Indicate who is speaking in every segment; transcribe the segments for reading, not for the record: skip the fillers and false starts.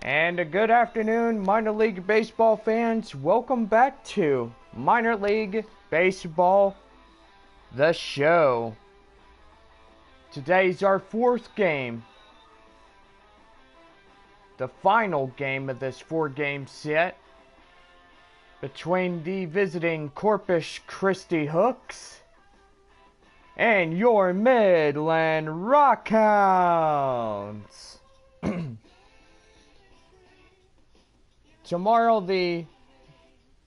Speaker 1: And a good afternoon, minor league baseball fans. Welcome back to Minor League Baseball, the show. Today's our fourth game. The final game of this four-game set between the visiting Corpus Christi Hooks and your Midland Rockhounds. Tomorrow, the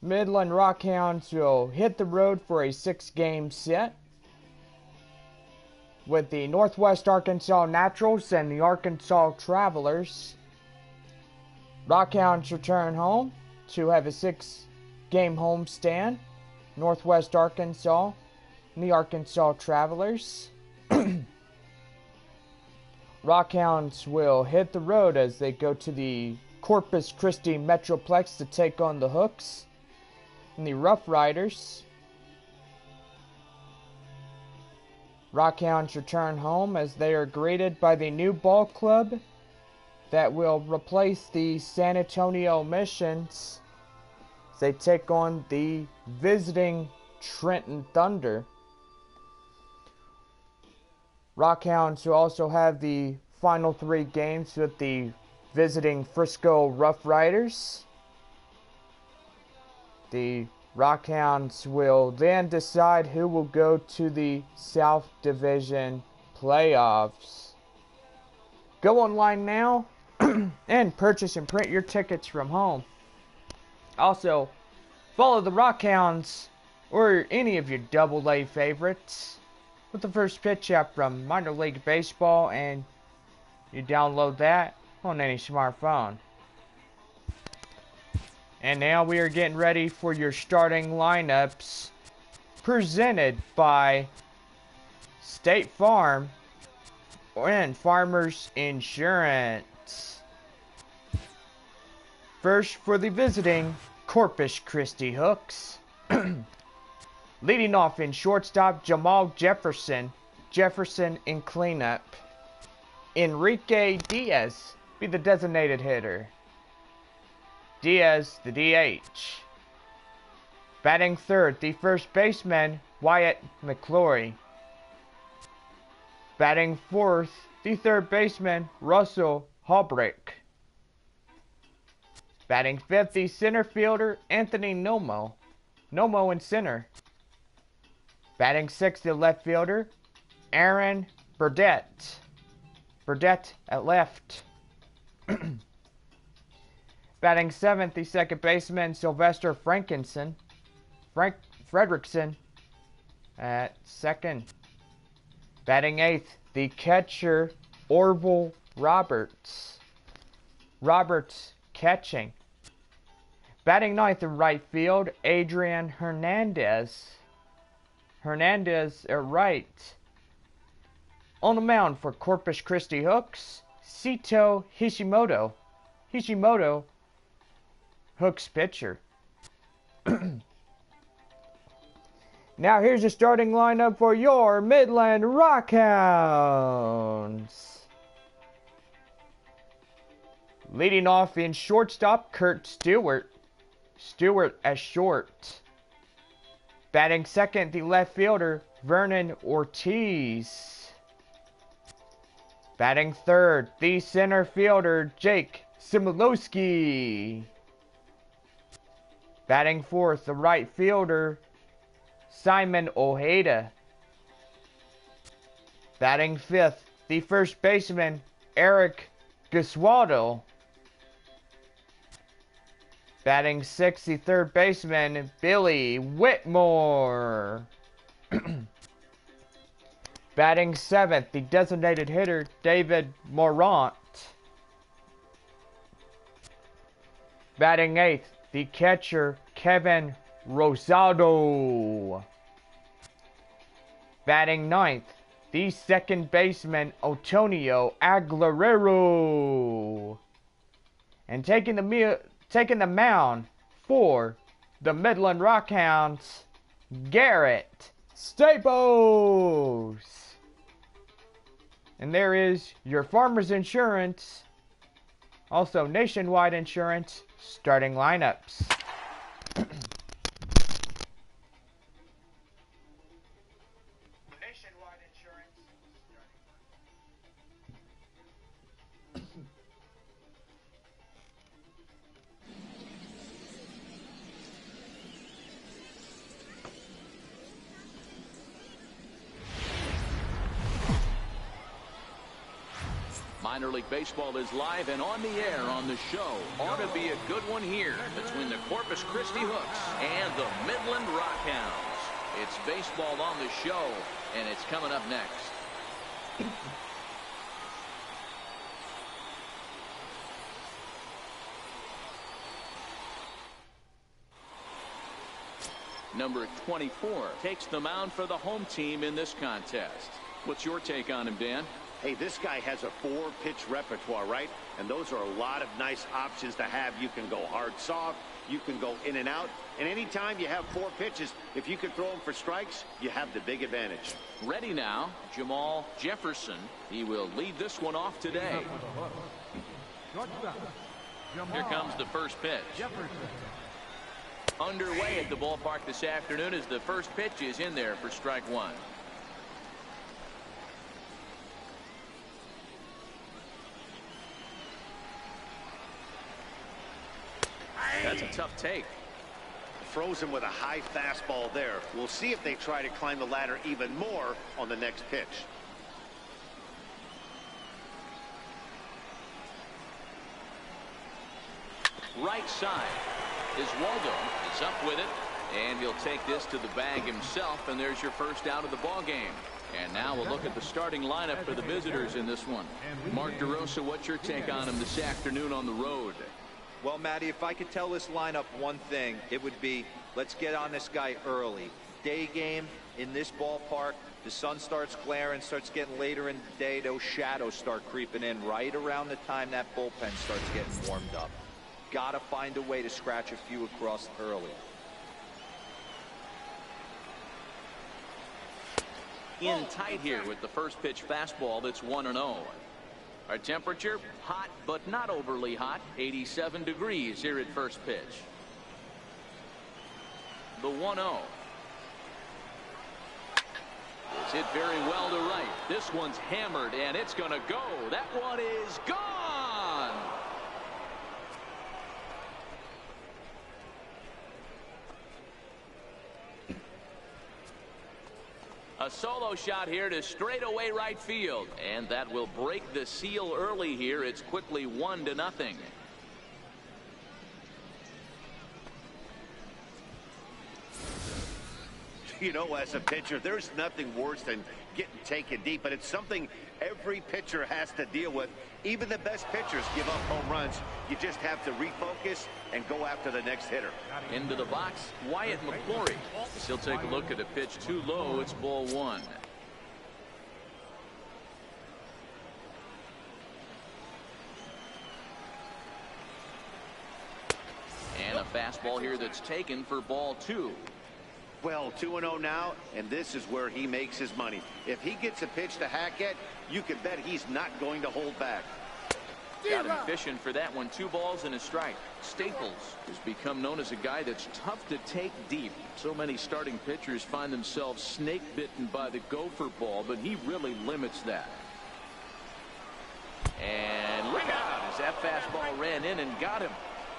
Speaker 1: Midland Rockhounds will hit the road for a 6-game set with the Northwest Arkansas Naturals and the Arkansas Travelers. Rockhounds return home to have a 6-game homestand. Northwest Arkansas and the Arkansas Travelers. Rockhounds will hit the road as they go to the Corpus Christi Metroplex to take on the Hooks and the Rough Riders. Rockhounds return home as they are greeted by the new ball club that will replace the San Antonio Missions as they take on the visiting Trenton Thunder. Rockhounds will also have the final 3 games with the visiting Frisco Rough Riders. The Rockhounds will then decide who will go to the South Division playoffs. Go online now and purchase and print your tickets from home. Also, follow the Rockhounds or any of your Double-A favorites with the First Pitch app from Minor League Baseball, and you download that on any smartphone. And now we are getting ready for your starting lineups presented by State Farm and Farmers Insurance. First, for the visiting Corpus Christi Hooks. Leading off in shortstop, Jamal Jefferson in cleanup. Enrique Diaz be the designated hitter. Diaz, the DH. Batting third, the first baseman, Wyatt McClory. Batting fourth, the third baseman, Russell Halbrick. Batting fifth, the center fielder, Anthony Nomo in center. Batting sixth, the left fielder, Aaron Burdette at left. Batting seventh, the second baseman, Sylvester Fredrickson at second. Batting eighth, the catcher, Orville Roberts catching. Batting ninth in right field, Adrian Hernandez at right. On the mound for Corpus Christi Hooks, Sito Hishimoto, Hooks pitcher. Now here's your starting lineup for your Midland Rockhounds. Leading off in shortstop, Kurt Stewart as short. Batting second, the left fielder, Vernon Ortiz. Batting third, the center fielder, Jake Simulowski. Batting fourth, the right fielder, Simon Ojeda. Batting fifth, the first baseman, Eric Gesualdo. Batting sixth, the third baseman, Billy Whitmore. Batting seventh, the designated hitter, David Morant. Batting eighth, the catcher, Kevin Rosado. Batting ninth, the second baseman, Antonio Aguilera. And taking the mound for the Midland Rockhounds, Garrett Staples. And there is your Farmers Insurance Also, Nationwide Insurance starting lineups.
Speaker 2: Minor League Baseball is live and on the air on the show. Ought to be a good one here between the Corpus Christi Hooks and the Midland Rockhounds. It's baseball on the show, and it's coming up next. Number 24 takes the mound for the home team in this contest. What's your take on him, Dan?
Speaker 3: Hey, this guy has a 4-pitch repertoire, right? And those are a lot of nice options to have. You can go hard, soft. You can go in and out. And anytime you have 4 pitches, if you can throw them for strikes, you have the big advantage.
Speaker 2: Ready now, Jamal Jefferson. He will lead this one off today. Here comes the first pitch. Underway at the ballpark this afternoon as the first pitch is in there for strike one. That's a tough take.
Speaker 3: Throws him with a high fastball there. We'll see if they try to climb the ladder even more on the next pitch.
Speaker 2: Right side. Waldo is up with it, and he'll take this to the bag himself, and there's your first out of the ball game. And now we'll look at the starting lineup for the visitors in this one. Mark DeRosa, what's your take on him this afternoon on the road?
Speaker 4: Well, Matty, if I could tell this lineup one thing, it would be let's get on this guy early. Day game in this ballpark, the sun starts glaring, starts getting later in the day, those shadows start creeping in right around the time that bullpen starts getting warmed up. Got to find a way to scratch a few across early.
Speaker 2: In tight here with the first pitch fastball that's 1-0. Our temperature, hot but not overly hot, 87 degrees here at first pitch. The 1-0. It's hit very well to right. This one's hammered, and it's going to go. That one is gone. A solo shot here to straightaway right field, and that will break the seal early here. It's quickly 1-0.
Speaker 3: You know, as a pitcher, there's nothing worse than getting taken deep, but it's something every pitcher has to deal with. Even the best pitchers give up home runs. You just have to refocus and go after the next hitter.
Speaker 2: Into the box, Wyatt McClory. He'll take a look at a pitch too low. It's ball one. And a fastball here that's taken for ball two.
Speaker 3: Well, 2-0 now, and this is where he makes his money. If he gets a pitch to hack at, you can bet he's not going to hold back.
Speaker 2: Got him fishing for that one. 2 balls and a strike. Staples has become known as a guy that's tough to take deep. So many starting pitchers find themselves snake bitten by the gopher ball, but he really limits that. And look out as that fastball ran in and got him.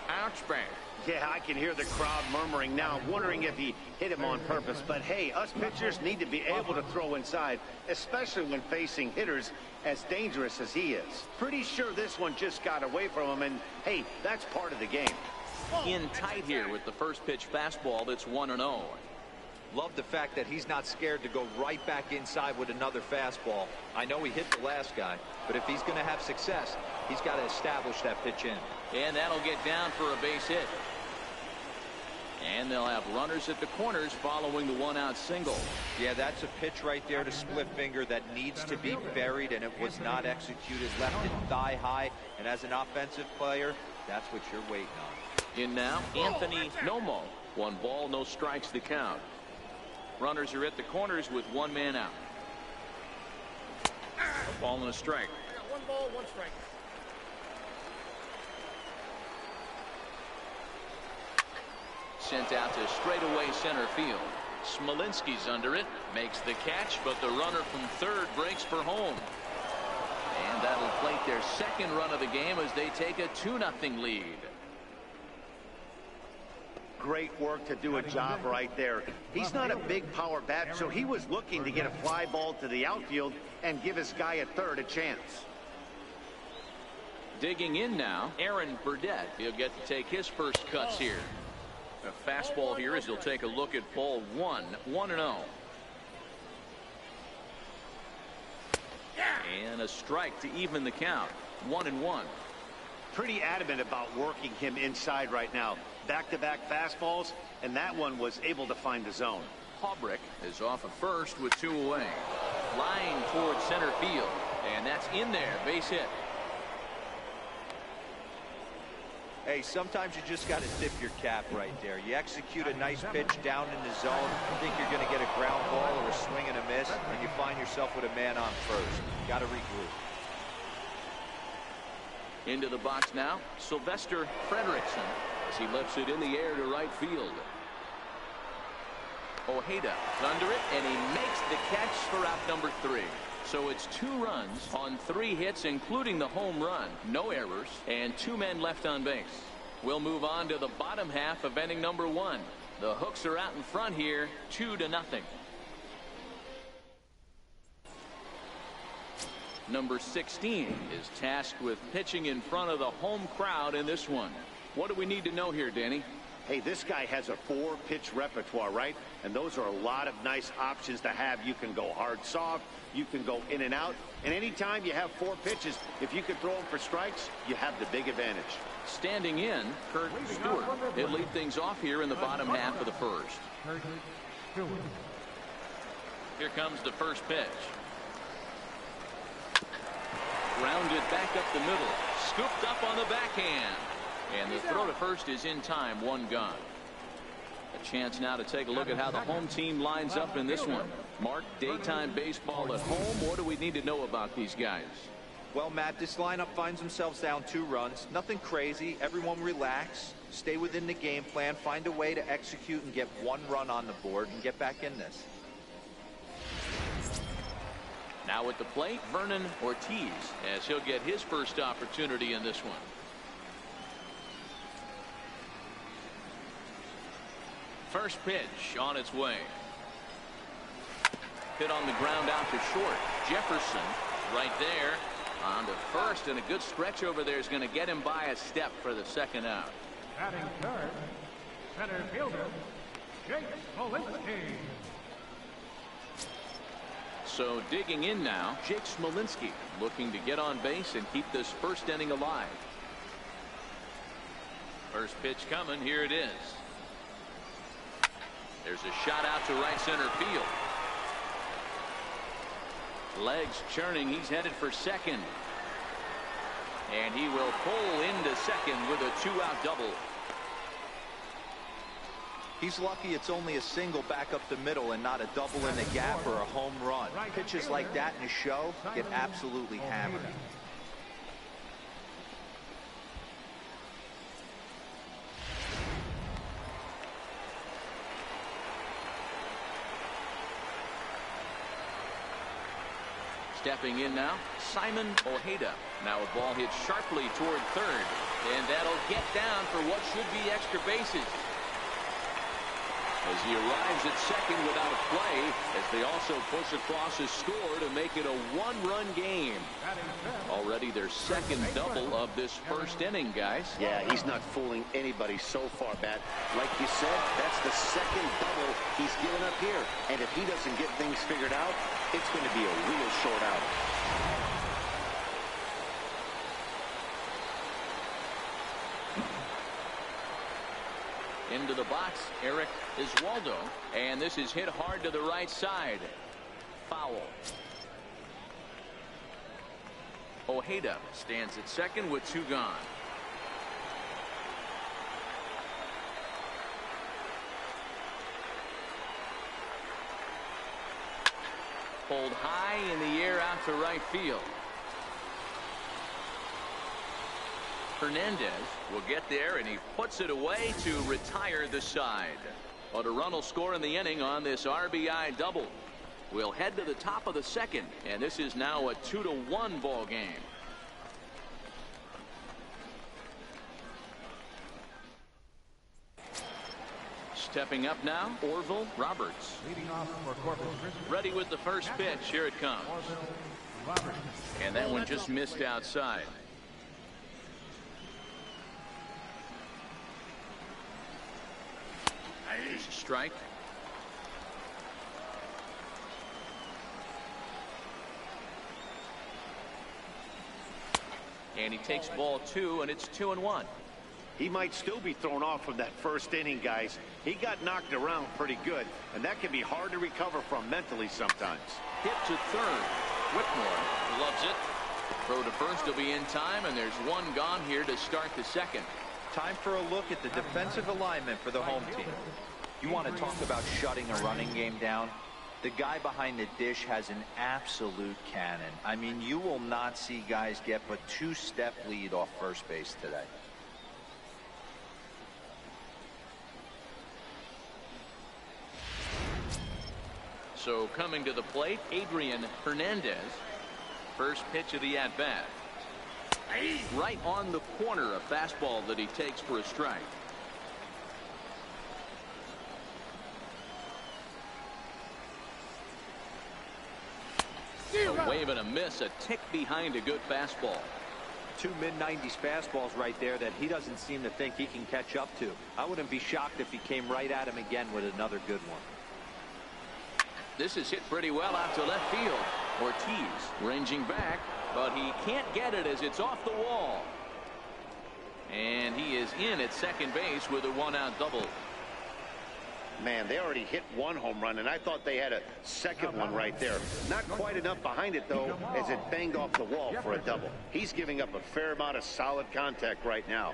Speaker 2: Ouch, bang.
Speaker 3: Yeah, I can hear the crowd murmuring now, wondering if he hit him on purpose. But hey, us pitchers need to be able to throw inside, especially when facing hitters as dangerous as he is. Pretty sure this one just got away from him, and hey, that's part of the game.
Speaker 2: In tight here with the first pitch fastball that's 1-0.
Speaker 4: Love the fact that he's not scared to go right back inside with another fastball. I know he hit the last guy, but if he's going to have success, he's got to establish that pitch in.
Speaker 2: And that'll get down for a base hit. And they'll have runners at the corners following the 1-out single.
Speaker 4: Yeah, that's a pitch right there to split finger that needs to be buried, and it was not executed. Left it thigh high, and as an offensive player, that's what you're waiting on.
Speaker 2: In now, Anthony Nomo. 1 ball, no strikes to count. Runners are at the corners with 1 man out. A ball and a strike.
Speaker 5: 1 ball, 1 strike.
Speaker 2: sent out to straightaway center field. Smolinski's under it, makes the catch, but the runner from third breaks for home. And that'll plate their second run of the game as they take a 2-0 lead.
Speaker 3: Great work to do a job right there. He's not a big power bat, so he was looking to get a fly ball to the outfield and give his guy at third a chance.
Speaker 2: Digging in now, Aaron Burdett. He'll get to take his first cuts here. A fastball here as he'll take a look at ball 1, 1-0. And a strike to even the count, 1-1.
Speaker 3: Pretty adamant about working him inside right now. Back-to-back fastballs, and that one was able to find the zone.
Speaker 2: Haubrick is off of first with 2 away. Flying towards center field, and that's in there, base hit.
Speaker 4: Hey, sometimes you just got to tip your cap right there. You execute a nice pitch down in the zone, think you're going to get a ground ball or a swing and a miss, and you find yourself with a man on first. Got to regroup.
Speaker 2: Into the box now, Sylvester Frederickson as he lifts it in the air to right field. Ojeda under it, and he makes the catch for out number 3. So it's 2 runs on 3 hits, including the home run. No errors, and 2 men left on base. We'll move on to the bottom half of inning number 1. The Hooks are out in front here, 2-0. Number 16 is tasked with pitching in front of the home crowd in this one. What do we need to know here, Danny?
Speaker 3: Hey, this guy has a 4-pitch repertoire, right? And those are a lot of nice options to have. You can go hard, soft. You can go in and out. And anytime you have 4 pitches, if you could throw them for strikes, you have the big advantage.
Speaker 2: Standing in, Kurt Stewart. He'll lead things off here in the bottom half of the first. Here comes the first pitch. Grounded back up the middle. Scooped up on the backhand. And the throw to first is in time, 1 gone. A chance now to take a look at how the home team lines up in this one. Mark, daytime baseball at home. What do we need to know about these guys?
Speaker 4: Well, Matt, this lineup finds themselves down 2 runs. Nothing crazy. Everyone relax. Stay within the game plan. Find a way to execute and get 1 run on the board and get back in this.
Speaker 2: Now at the plate, Vernon Ortiz, as he'll get his first opportunity in this one. First pitch on its way. Hit on the ground out to short. Jefferson right there on to first, and a good stretch over there is going to get him by a step for the second out.
Speaker 5: Batting third, center fielder, Smolinski.
Speaker 2: So digging in now, Jake Smolinski looking to get on base and keep this first inning alive. First pitch coming. Here it is. There's a shot out to right center field. Legs churning. He's headed for second. And he will pull into second with a 2-out double.
Speaker 4: He's lucky it's only a single back up the middle and not a double in the gap or a home run. Pitches like that in a show get absolutely hammered.
Speaker 2: Stepping in now, Simon Ojeda. Now a ball hit sharply toward third, and that'll get down for what should be extra bases. As he arrives at second without a play, as they also push across his score to make it a 1-run game. Already their second double of this first inning, guys.
Speaker 3: Yeah, he's not fooling anybody so far, Bat. Like you said, that's the second double he's given up here. And if he doesn't get things figured out, it's going to be a real short out.
Speaker 2: Into the box, Eric Iswaldo, and this is hit hard to the right side. Foul. Ojeda stands at second with 2 gone. Pulled high in the air out to right field. Hernandez will get there, and he puts it away to retire the side. But a run will score in the inning on this RBI double. We'll head to the top of the second, and this is now a 2-1 ball game. Stepping up now, Orville Roberts.
Speaker 5: Leading off for Corpus Christi.
Speaker 2: Ready with the first pitch. Here it comes. And that one just missed outside. There's a strike. And he takes ball 2, and it's 2-1.
Speaker 3: He might still be thrown off from that first inning, guys. He got knocked around pretty good, and that can be hard to recover from mentally sometimes.
Speaker 2: Hit to third. Whitmore loves it. Throw to first will be in time, and there's one gone here to start the second.
Speaker 4: Time for a look at the defensive alignment for the home team. You want to talk about shutting a running game down? The guy behind the dish has an absolute cannon. I mean, you will not see guys get but 2-step lead off first base today.
Speaker 2: So coming to the plate, Adrian Hernandez. First pitch of the at-bat. Right on the corner, a fastball that he takes for a strike. A wave and a miss, a tick behind a good fastball.
Speaker 4: 2 mid-90s fastballs right there that he doesn't seem to think he can catch up to. I wouldn't be shocked if he came right at him again with another good one.
Speaker 2: This is hit pretty well out to left field. Ortiz ranging back, but he can't get it as it's off the wall. And he is in at second base with a 1-out double.
Speaker 3: Man, they already hit one home run, and I thought they had a second one right there. Not quite enough behind it, though, as it banged off the wall for a double. He's giving up a fair amount of solid contact right now.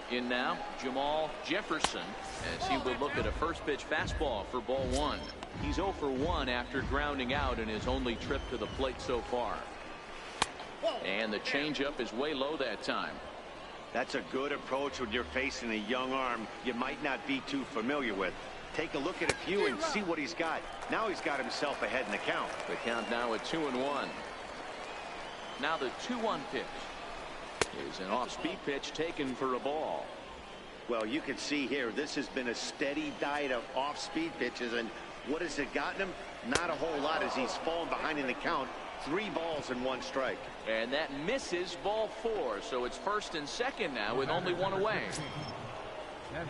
Speaker 2: In now, Jamal Jefferson, as he will look at a first pitch fastball for ball 1. He's 0 for 1 after grounding out in his only trip to the plate so far. And the changeup is way low that time.
Speaker 3: That's a good approach when you're facing a young arm you might not be too familiar with. Take a look at a few and see what he's got. Now he's got himself ahead in the count.
Speaker 2: The count now at 2-1. Now the 2-1 pitch is an off-speed pitch taken for a ball.
Speaker 3: Well, you can see here, this has been a steady diet of off-speed pitches, and what has it gotten him? Not a whole lot as he's fallen behind in the count. 3 balls and 1 strike.
Speaker 2: And that misses ball 4, so it's first and second now with only 1 away.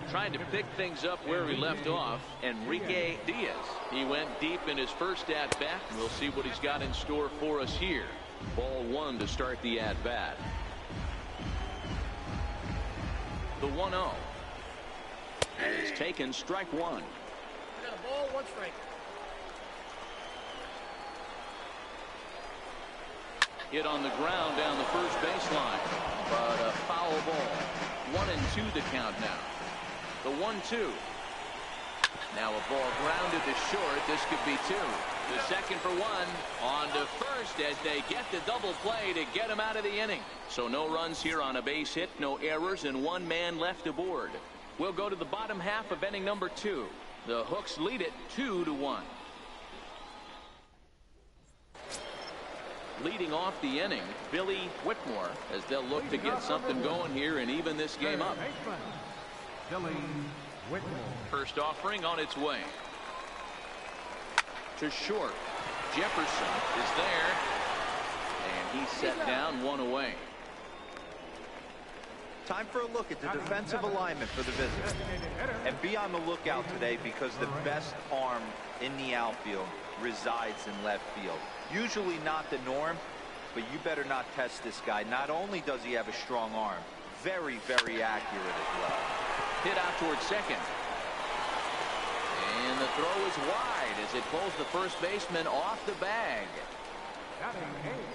Speaker 2: Trying to pick things up where he left off, Enrique Diaz. He went deep in his first at-bat, and we'll see what he's got in store for us here. Ball 1 to start the at-bat. The 1-0. And it's taken strike 1.
Speaker 6: We got a ball, 1 strike.
Speaker 2: Hit on the ground down the first baseline, but a foul ball. 1-2 the count now. The 1-2. Now a ball grounded to short. This could be 2. The second for 1. On to first as they get the double play to get him out of the inning. So no runs here on a base hit, no errors, and 1 man left aboard. We'll go to the bottom half of inning number 2. The Hooks lead it 2-1. Leading off the inning, Billy Whitmore, as they'll look to get something going here and even this game up.
Speaker 5: Billy Whitmore.
Speaker 2: First offering on its way. To short. Jefferson is there. And he's set down 1 away.
Speaker 4: Time for a look at the defensive alignment for the visitors. And be on the lookout today because the best arm in the outfield resides in left field. Usually not the norm, but you better not test this guy. Not only does he have a strong arm, very, very accurate as well.
Speaker 2: Hit out towards second. And the throw is wide as it pulls the first baseman off the bag.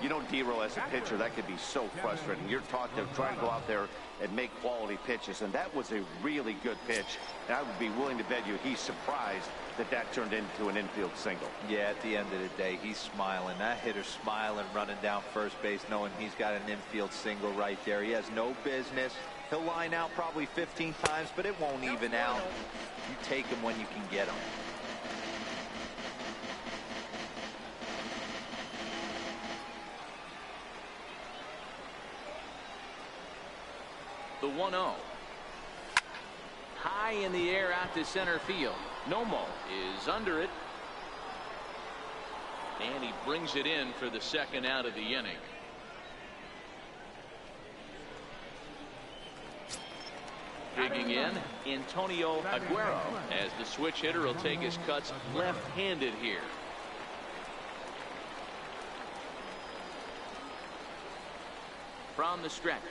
Speaker 3: You know, D-Roll, as a pitcher, that could be so frustrating. You're taught to try and go out there and make quality pitches, and that was a really good pitch. And I would be willing to bet you he's surprised that that turned into an infield single.
Speaker 4: Yeah, at the end of the day, he's smiling. That hitter's smiling, running down first base, knowing he's got an infield single right there. He has no business. He'll line out probably 15 times, but it won't even out. You take him when you can get him.
Speaker 2: The 1-0. High in the air out to center field. Nomo is under it. And he brings it in for the second out of the inning. Digging in, Antonio Aguero, as the switch hitter will take his cuts left-handed here. From the stretch.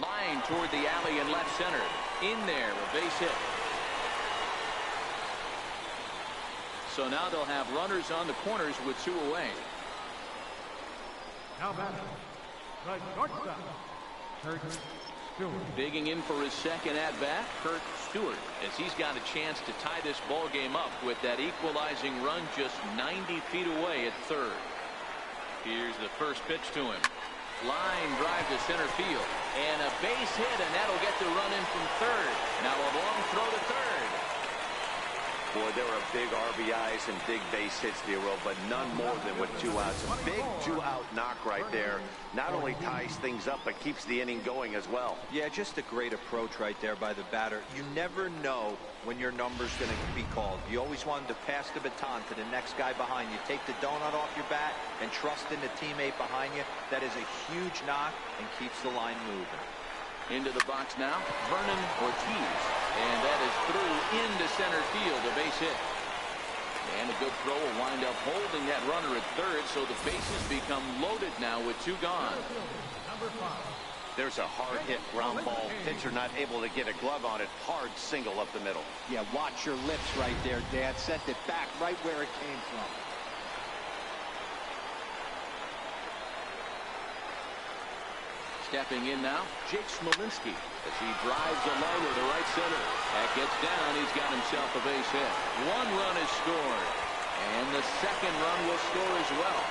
Speaker 2: Line toward the alley in left center. In there, a base hit. So now they'll have runners on the corners with 2 away.
Speaker 5: Now batting, the shortstop, Kurt Stewart.
Speaker 2: Digging in for his second at-bat, Kurt Stewart, as he's got a chance to tie this ball game up with that equalizing run just 90 feet away at third. Here's the first pitch to him. Line drive to center field, and a base hit, and that'll get the run in from third. Now a long throw to third.
Speaker 3: Boy, there are big RBIs and big base hits, D-Roll, but none more than with 2 outs. A big 2-out knock right there. Not only ties things up, but keeps the inning going as well.
Speaker 4: Yeah, just a great approach right there by the batter. You never know when your number's going to be called. You always want to pass the baton to the next guy behind you. Take the donut off your bat and trust in the teammate behind you. That is a huge knock and keeps the line moving.
Speaker 2: Into the box now, Vernon Ortiz, and that is through into center field, a base hit. And a good throw will wind up holding that runner at third, so the bases become loaded now with 2 gone.
Speaker 3: There's a hard hit ground ball. Pitcher not able to get a glove on it. Hard single up the middle.
Speaker 7: Yeah, watch your lips right there, Dad. Sent it back right where it came from.
Speaker 2: Stepping in now, Jake Smolinski, as he drives a liner to right center. That gets down. He's got himself a base hit. 1 run is scored, and the second run will score as well.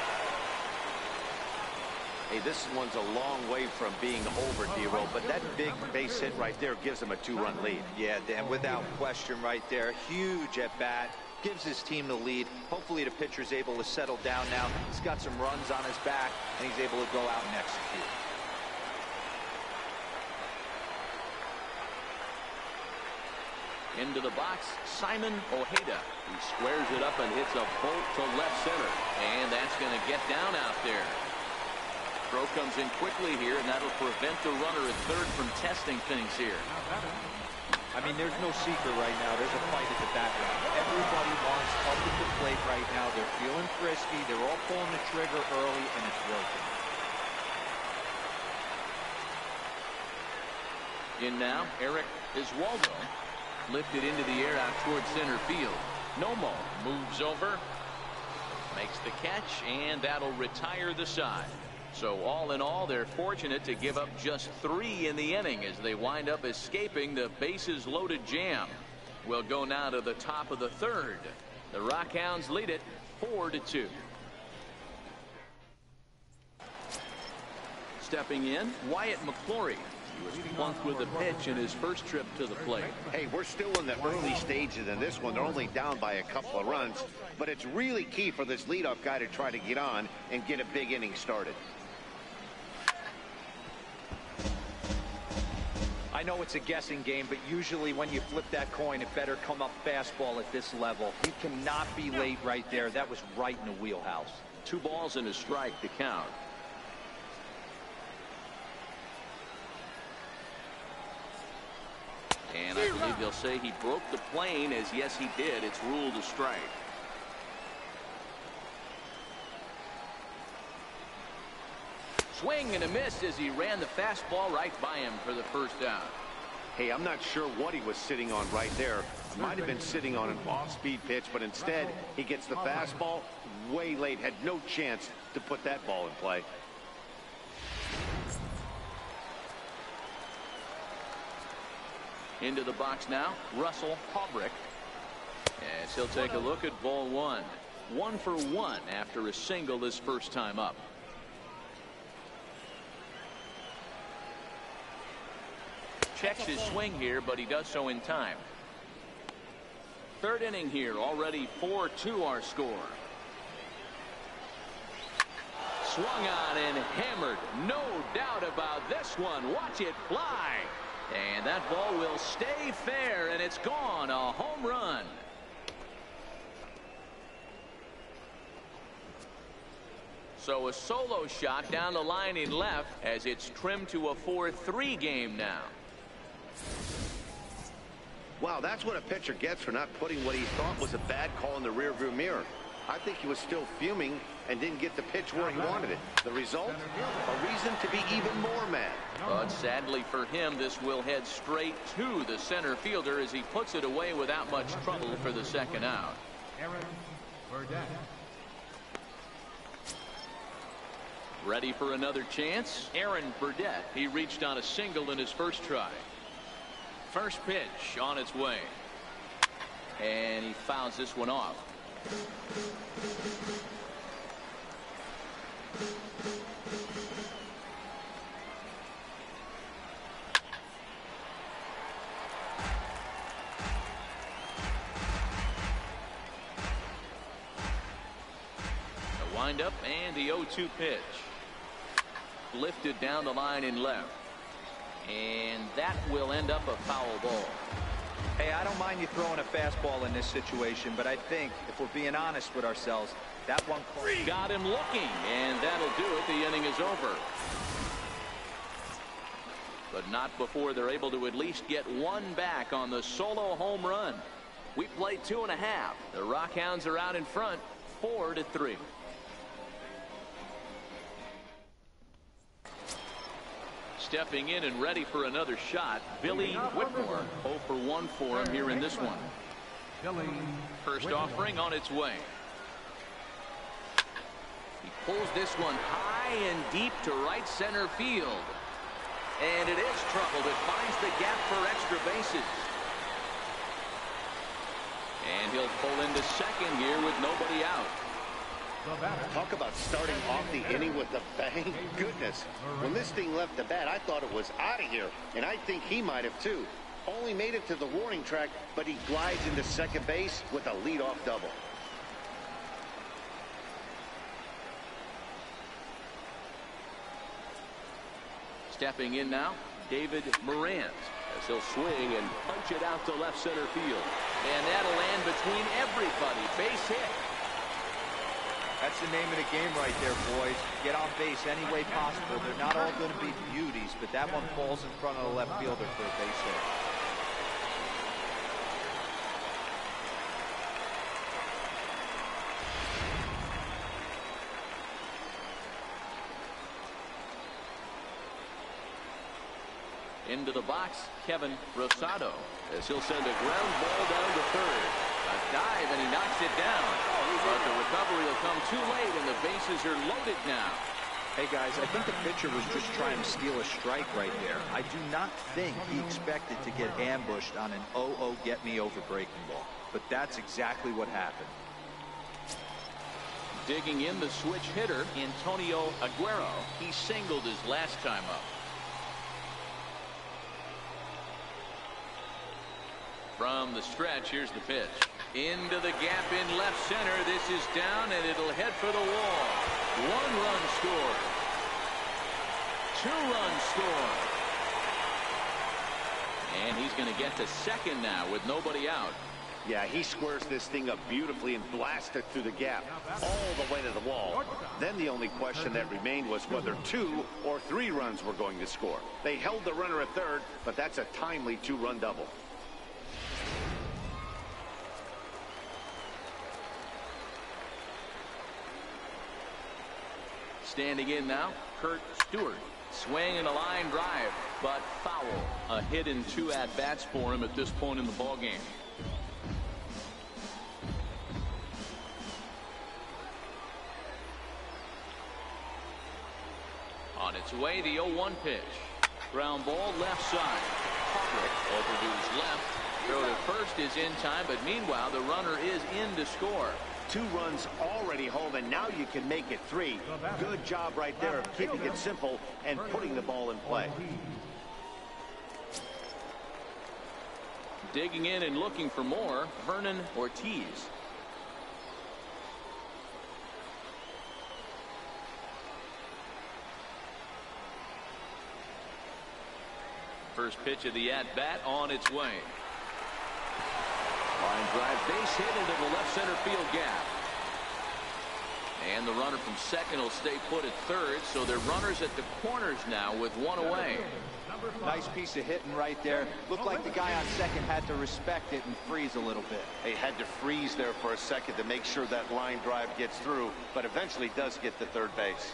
Speaker 3: Hey, this one's a long way from being over, D-Roll, but that big base hit right there gives him a 2-run lead.
Speaker 4: Yeah, Dan, without question right there. Huge at bat. Gives his team the lead. Hopefully the pitcher's able to settle down now. He's got some runs on his back, and he's able to go out and execute.
Speaker 2: Into the box, Simon Ojeda. He squares it up and hits a bolt to left center. And that's going to get down out there. Throw comes in quickly here, and that'll prevent the runner at third from testing things here.
Speaker 4: I mean, there's no secret right now. There's a fight at the background. Everybody wants up at the plate right now. They're feeling frisky. They're all pulling the trigger early, and it's working.
Speaker 2: In now, Eric Iswaldo. Lifted into the air out towards center field. Nomo moves over, makes the catch, and that'll retire the side. So all in all, they're fortunate to give up just 3 in the inning as they wind up escaping the bases loaded jam. We'll go now to the top of the third. The Rockhounds lead it 4-2. Stepping in, Wyatt McClory. He was plunked with a pitch in his first trip to the plate.
Speaker 3: Hey, we're still in the early stages in this one. They're only down by a couple of runs, but it's really key for this leadoff guy to try to get on and get a big inning started.
Speaker 4: I know it's a guessing game, but usually when you flip that coin, it better come up fastball at this level. You cannot be late right there. That was right in the wheelhouse.
Speaker 2: 2 balls and a strike to count. And I believe they'll say he broke the plane, as yes he did. It's ruled a strike. Swing and a miss as he ran the fastball right by him for the first out.
Speaker 3: Hey, I'm not sure what he was sitting on right there, Might have been sitting on an off-speed pitch, but instead he gets the fastball way late. Had no chance to put that ball in play.
Speaker 2: Into the box now, Russell Haubrick. As he'll take a look at ball one. 1 for 1 after a single this first time up. Checks his swing here, but he does so in time. Third inning here, already 4-2 our score. Swung on and hammered. No doubt about this one. Watch it fly. And that ball will stay fair, and it's gone. A home run. So a solo shot down the line in left as it's trimmed to a 4-3 game now.
Speaker 3: Wow, that's what a pitcher gets for not putting what he thought was a bad call in the rearview mirror. I think he was still fuming and didn't get the pitch where he wanted it. The result? A reason to be even more mad.
Speaker 2: But sadly for him, this will head straight to the center fielder as he puts it away without much trouble for the second out. Ready for another chance? Aaron Burdett. He reached on a single in his first try. First pitch on its way. And he fouls this one off. The windup and the 0-2 pitch. Lifted down the line in left. And that will end up a foul ball.
Speaker 4: Hey, I don't mind you throwing a fastball in this situation, but I think if we're being honest with ourselves, that one
Speaker 2: got him looking, and that'll do it. The inning is over. But not before they're able to at least get one back on the solo home run. We played 2.5. The Rockhounds are out in front, 4-3. Stepping in and ready for another shot, Billy Whitmore. 0 for 1 for him here in this one. First offering on its way. He pulls this one high and deep to right center field. And it is troubled. It finds the gap for extra bases. And he'll pull into second here with nobody out.
Speaker 3: Talk about starting off the inning with a bang. Goodness. When this thing left the bat, I thought it was out of here. And I think he might have too. Only made it to the warning track, but he glides into second base with a leadoff double.
Speaker 2: Stepping in now, David Morant, as he'll swing and punch it out to left center field. And that'll land between everybody. Base hit.
Speaker 4: That's the name of the game right there, boys. Get on base any way possible. They're not all going to be beauties, but that one falls in front of the left fielder for a base hit.
Speaker 2: Into the box, Kevin Rosado, as he'll send a ground ball down to third. A dive, and he knocks it down. But the recovery will come too late, and the bases are loaded now.
Speaker 4: Hey, guys, I think the pitcher was just trying to steal a strike right there. I do not think he expected to get ambushed on an 0-0 get-me-over breaking ball. But that's exactly what happened.
Speaker 2: Digging in the switch hitter, Antonio Aguero. He singled his last time up. From the stretch, here's the pitch. Into the gap in left center. This is down, and it'll head for the wall. 1 run scored. 2 runs scored. And he's going to get to second now with nobody out.
Speaker 3: Yeah, he squares this thing up beautifully and blasts it through the gap all the way to the wall. Then the only question that remained was whether 2 or 3 runs were going to score. They held the runner at third, but that's a timely 2-run double.
Speaker 2: Standing in now, Kurt Stewart. Swing and a line drive, but foul. A hit in 2 at-bats for him at this point in the ballgame. On its way, the 0-1 pitch. Ground ball left side. Harvick over to his left. Throw to first is in time, but meanwhile the runner is in to score.
Speaker 3: 2 runs already home, and now you can make it 3. Good job right there of keeping it simple and putting the ball in play.
Speaker 2: Digging in and looking for more, Vernon Ortiz. First pitch of the at-bat on its way. Line drive, base hit into the left center field gap. And the runner from second will stay put at third, so they're runners at the corners now with 1 away.
Speaker 7: Nice piece of hitting right there. Looked like the guy on second had to respect it and freeze a little bit.
Speaker 3: He had to freeze there for a second to make sure that line drive gets through, but eventually does get to third base.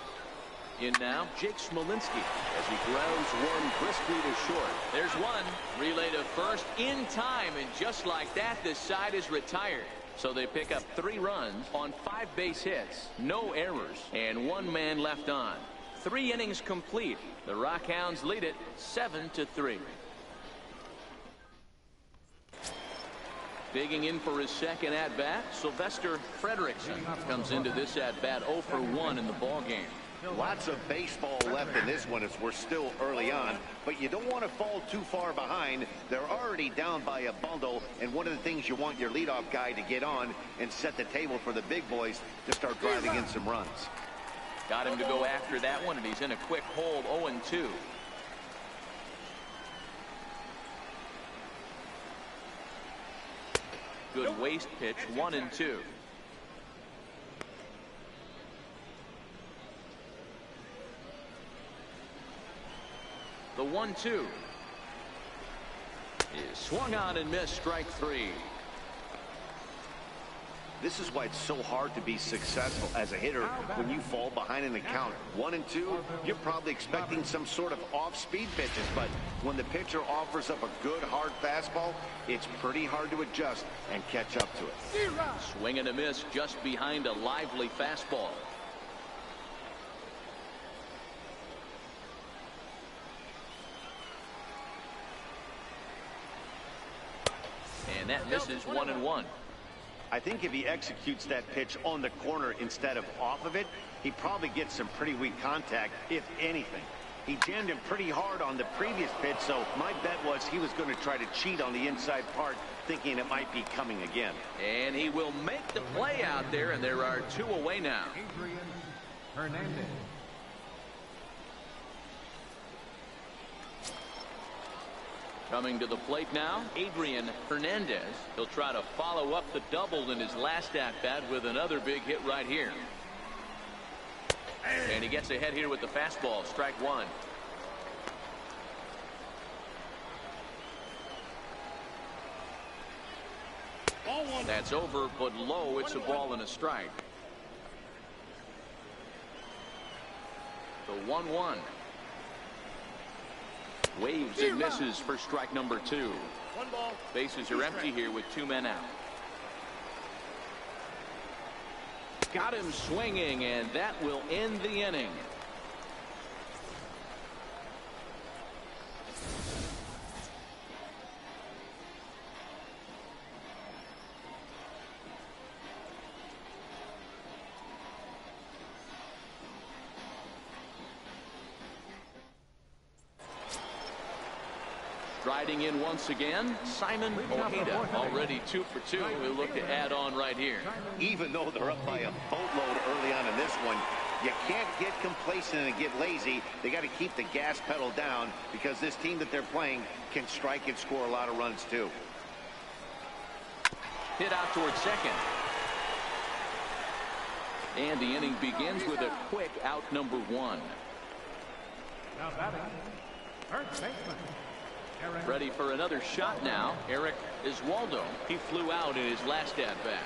Speaker 2: In now, Jake Smolinski as he grounds one briskly to short. There's one. Relay to first in time, and just like that, this side is retired. So they pick up 3 runs on 5 base hits, no errors, and 1 man left on. 3 innings complete. The Rockhounds lead it 7-3. Digging in for his second at-bat, Sylvester Frederickson comes into this at-bat 0 for 1 in the ballgame.
Speaker 3: Lots of baseball left in this one as we're still early on, but you don't want to fall too far behind. They're already down by a bundle, and one of the things you want your leadoff guy to get on and set the table for the big boys to start driving in some runs.
Speaker 2: Got him to go after that one, and he's in a quick hold, 0-2. Good waist pitch, 1-2. The 1-2 is swung on and missed, strike 3.
Speaker 3: This is why it's so hard to be successful as a hitter when you fall behind in the count. 1-2, you're probably expecting some sort of off-speed pitches, but when the pitcher offers up a good hard fastball, it's pretty hard to adjust and catch up to it.
Speaker 2: Swing and a miss just behind a lively fastball. And that misses 1-1.
Speaker 3: I think if he executes that pitch on the corner instead of off of it, he probably gets some pretty weak contact, if anything. He jammed him pretty hard on the previous pitch, so my bet was he was going to try to cheat on the inside part, thinking it might be coming again.
Speaker 2: And he will make the play out there, and there are 2 away now.
Speaker 5: Hernandez.
Speaker 2: Coming to the plate now, Adrian Hernandez. He'll try to follow up the double in his last at-bat with another big hit right here. And he gets ahead here with the fastball, strike 1. That's over, but low. It's a ball and a strike. The 1-1. Waves and misses for strike number 2.
Speaker 6: 1 ball.
Speaker 2: Bases are empty here with 2 men out. Got him swinging, and that will end the inning. Striding in once again, Simon Ojeda, already 2 for 2. He'll look to add on right here.
Speaker 3: Even though they're up by a boatload early on in this one, you can't get complacent and get lazy. They got to keep the gas pedal down because this team that they're playing can strike and score a lot of runs too.
Speaker 2: Hit out towards second. And the inning begins with a quick out number 1.
Speaker 5: Now batting, third baseman.
Speaker 2: Ready for another shot now, Eric Iswaldo. He flew out in his last at-bat.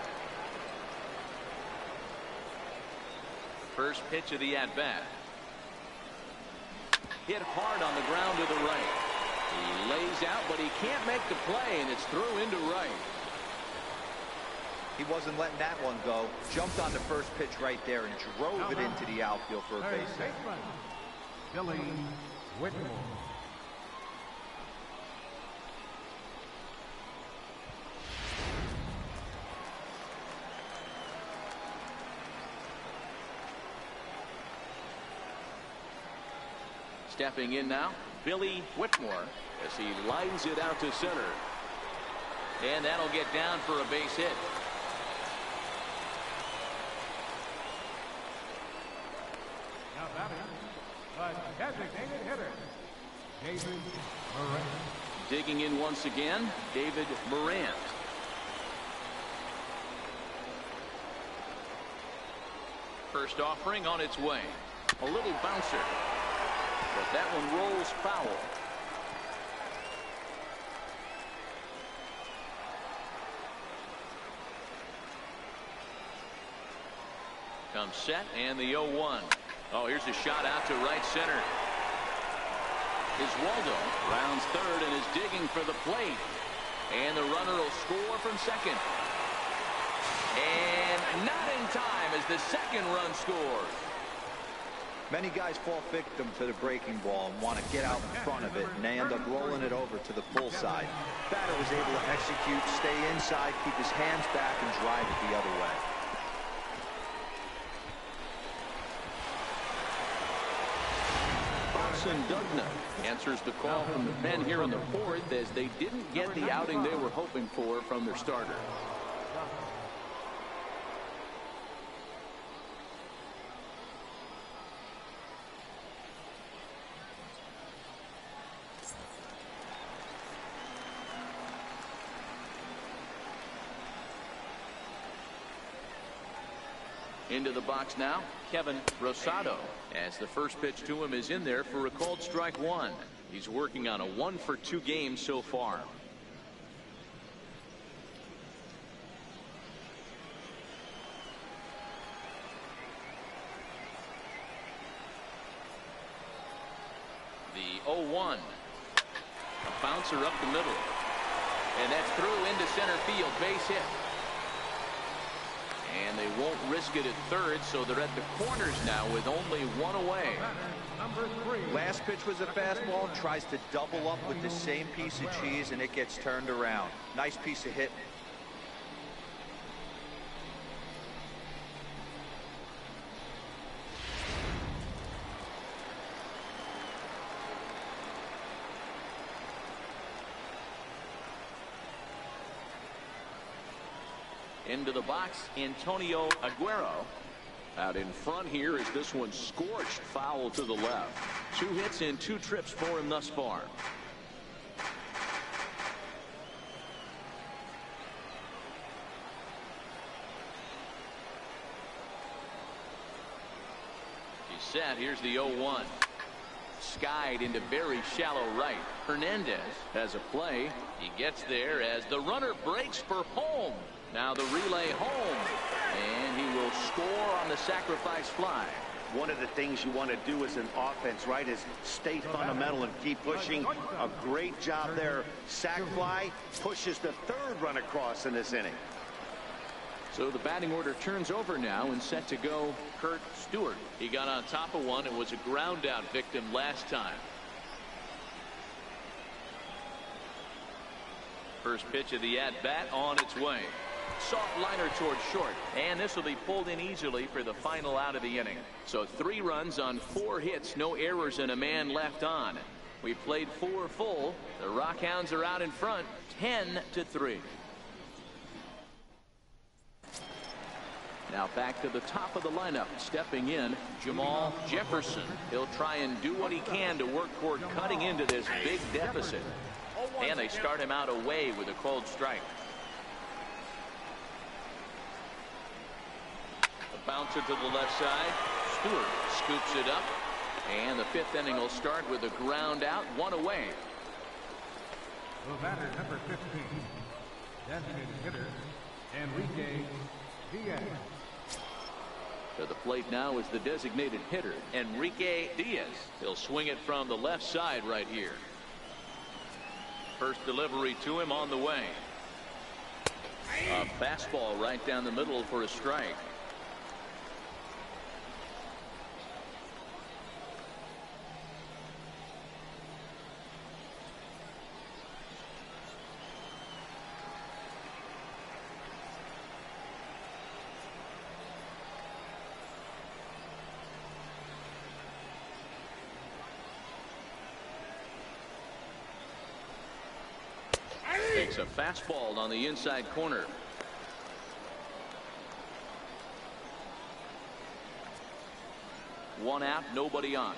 Speaker 2: First pitch of the at-bat. Hit hard on the ground to the right. He lays out, but he can't make the play, and it's through into right.
Speaker 7: He wasn't letting that one go. Jumped on the first pitch right there and drove it into the outfield for a base hit.
Speaker 5: Billy Whitmore.
Speaker 2: Stepping in now, Billy Whitmore, as he lines it out to center. And that'll get down for a base hit.
Speaker 5: Now batting, the designated hitter, David Morant.
Speaker 2: Digging in once again, David Morant. First offering on its way. A little bouncer. But that one rolls foul. Comes set and the 0-1. Oh, here's a shot out to right center. Waldo rounds third and is digging for the plate. And the runner will score from second. And not in time as the second run scores.
Speaker 4: Many guys fall victim to the breaking ball and want to get out in front of it, and they end up rolling it over to the pull side. Batter was able to execute, stay inside, keep his hands back, and drive it the other way.
Speaker 2: Boston Dugna answers the call from the pen here in the fourth as they didn't get the outing they were hoping for from their starter. Into the box now, Kevin Rosado, as the first pitch to him is in there for a called strike one. He's working on a 1-for-2 game so far. The 0-1. A bouncer up the middle. And that's through into center field, base hit. And they won't risk it at third, so they're at the corners now with only one away.
Speaker 5: Number 3.
Speaker 4: Last pitch was a fastball, tries to double up with the same piece of cheese, and it gets turned around. Nice piece of hit.
Speaker 2: Into the box, Antonio Aguero. Out in front here is this one scorched foul to the left. 2 hits and 2 trips for him thus far. He's set. Here's the 0-1. Skied into very shallow right. Hernandez has a play. He gets there as the runner breaks for home. Now the relay home, and he will score on the sacrifice fly.
Speaker 3: One of the things you want to do as an offense, right, is stay fundamental and keep pushing. A great job there. Sac fly pushes the third run across in this inning.
Speaker 2: So the batting order turns over now and set to go Kurt Stewart. He got on top of one and was a ground out victim last time. First pitch of the at-bat on its way. Soft liner towards short, and this will be pulled in easily for the final out of the inning. So 3 runs on 4 hits, no errors, and a man left on. We played 4 full. The Rockhounds are out in front, 10-3. Now back to the top of the lineup, stepping in, Jamal Jefferson. He'll try and do what he can to work toward cutting into this big deficit. And they start him out away with a called strike. A bouncer to the left side. Stewart scoops it up. And the 5th inning will start with a ground out, 1 away.
Speaker 5: The batter, number 15, designated hitter, Enrique Diaz.
Speaker 2: To the plate now is the designated hitter, Enrique Diaz. He'll swing it from the left side right here. First delivery to him on the way. A fastball right down the middle for a strike. a fastball on the inside corner. One out, nobody on.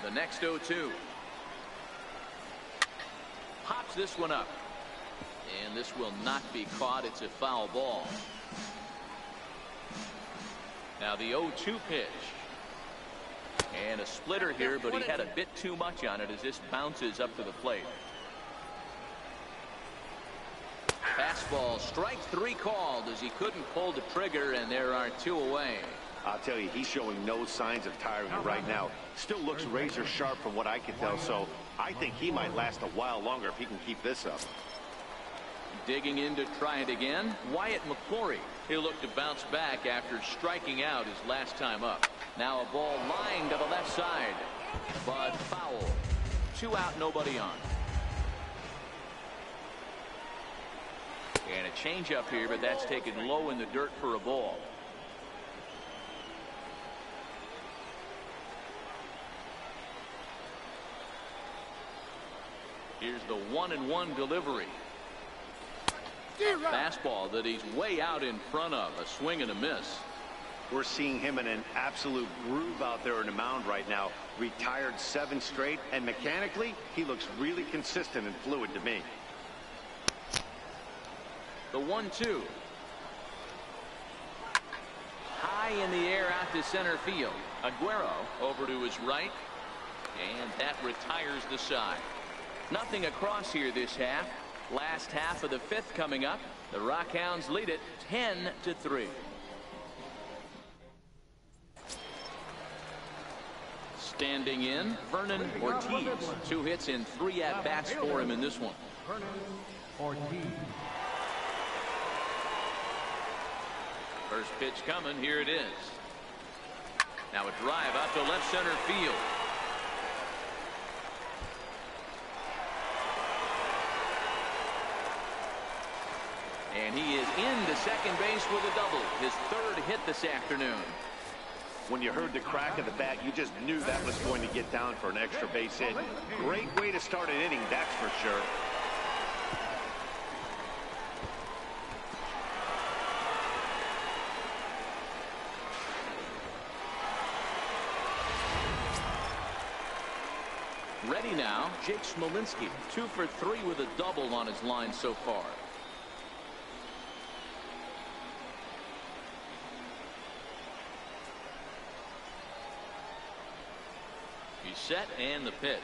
Speaker 2: The next 0-2. Pops this one up. And this will not be caught. It's a foul ball. Now the 0-2 pitch. And a splitter here, but he had a bit too much on it as this bounces up to the plate. Fastball, strike 3 called as he couldn't pull the trigger, and there are 2 away.
Speaker 3: I'll tell you, he's showing no signs of tiring right now. Still looks razor sharp from what I can tell, so I think he might last a while longer if he can keep this up.
Speaker 2: Digging in to try it again, Wyatt McClory. He'll look to bounce back after striking out his last time up. Now a ball lying to the left side, but foul. 2 out, nobody on. And a changeup here, but that's taken low in the dirt for a ball. Here's the 1-1 delivery. Fastball that he's way out in front of. A swing and a miss.
Speaker 3: We're seeing him in an absolute groove out there in the mound right now. Retired 7 straight, and mechanically, he looks really consistent and fluid to me.
Speaker 2: The 1-2. High in the air out to center field. Aguero over to his right, and that retires the side. Nothing across here this half. Last half of the 5th coming up. The Rockhounds lead it 10-3. Standing in, Vernon Ortiz. 2 hits and 3 at-bats for him in this one.
Speaker 5: Vernon Ortiz.
Speaker 2: First pitch coming. Here it is. Now a drive out to left center field. And he is into second base with a double. His 3rd hit this afternoon.
Speaker 3: When you heard the crack of the bat, you just knew that was going to get down for an extra base hit. Great way to start an inning, that's for sure.
Speaker 2: Ready now, Jake Smolinski. 2 for 3 with a double on his line so far. He's set, and the pitch.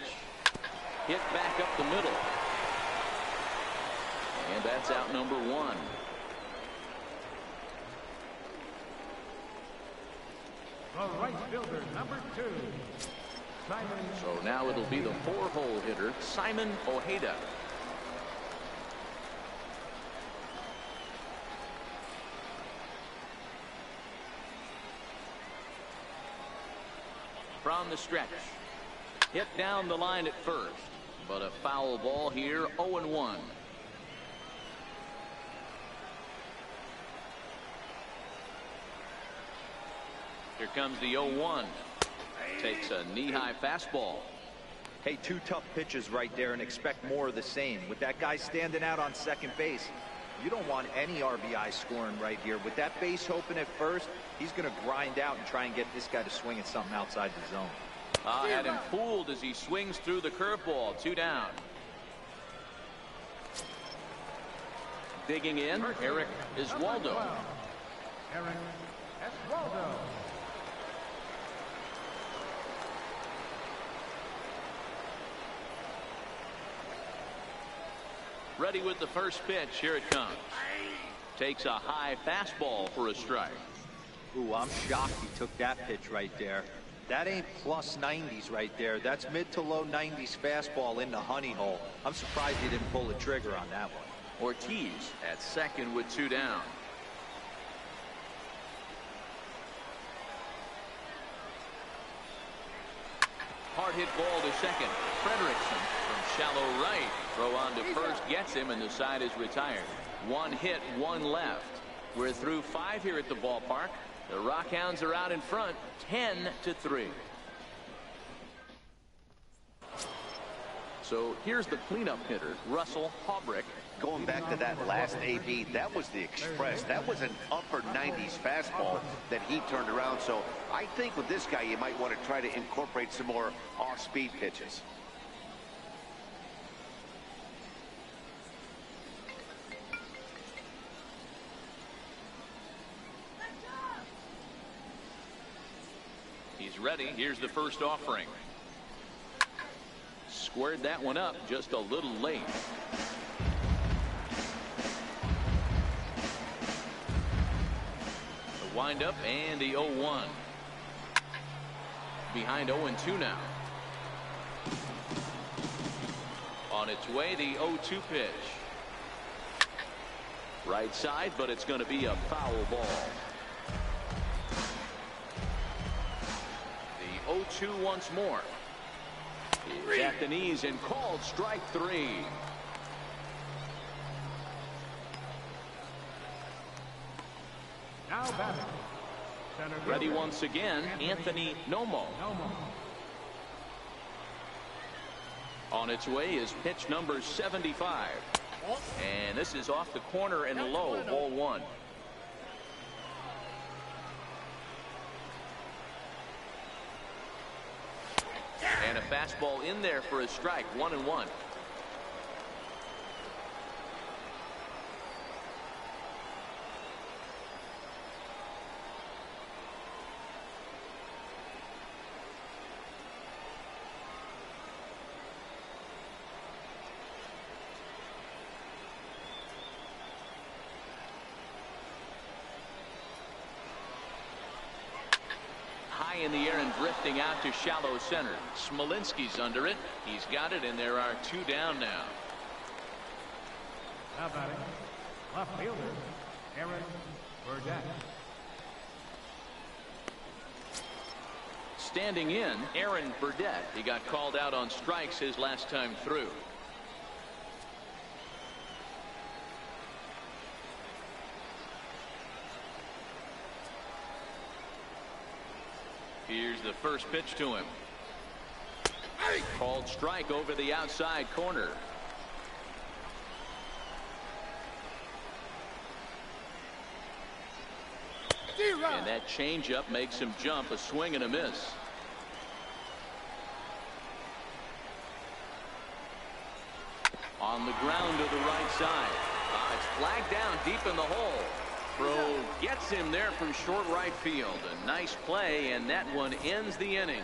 Speaker 2: Hit back up the middle. And that's out number 1.
Speaker 5: The right fielder, number 2. Simon.
Speaker 2: So now it'll be the 4-hole hitter, Simon Ojeda. From the stretch. Hit down the line at first, but a foul ball here. 0-1. Here comes the 0-1. Takes a knee-high fastball.
Speaker 4: Hey, 2 tough pitches right there, and expect more of the same. With that guy standing out on second base, you don't want any RBI scoring right here. With that base open at first, he's going to grind out and try and get this guy to swing at something outside the zone.
Speaker 2: Had him fooled as he swings through the curveball. 2 down. Digging in, Eric Iswaldo.
Speaker 5: Eric Iswaldo.
Speaker 2: Ready with the first pitch. Here it comes. Takes a high fastball for a strike.
Speaker 4: Ooh, I'm shocked he took that pitch right there. That ain't plus 90s right there. That's mid to low 90s fastball in the honey hole. I'm surprised he didn't pull the trigger on that one.
Speaker 2: Ortiz at second with 2 down. Hard hit ball to second. Frederickson from shallow right. Throw on to first gets him, and the side is retired. 1 hit, 1 left. We're through 5 here at the ballpark. The Rockhounds are out in front, 10-3. So here's the cleanup hitter, Russell Haubrick.
Speaker 3: Going back to that last AB, that was the express. That was an upper 90s fastball that he turned around. So I think with this guy, you might want to try to incorporate some more off-speed pitches.
Speaker 2: He's ready. Here's the first offering. Squared that one up just a little late. The windup and the 0-1. Behind 0-2 now. On its way, the 0-2 pitch. Right side, but it's going to be a foul ball. The 0-2 once more. He's at the knees and called strike 3.
Speaker 5: Now batting.
Speaker 2: Ready once again, Anthony Nomo. On its way is pitch number 75. And this is off the corner and low, ball 1. And a fastball in there for a strike, 1-1. In the air and drifting out to shallow center. Smolinski's under it. He's got it, and there are 2 down now.
Speaker 5: Now batting. Left fielder, Aaron Burdett.
Speaker 2: Standing in, Aaron Burdett. He got called out on strikes his last time through. Here's the first pitch to him. Called strike over the outside corner. And that changeup makes him jump, a swing and a miss. On the ground to the right side. It's flagged down deep in the hole. Throw gets him there from short right field. A nice play, and that one ends the inning.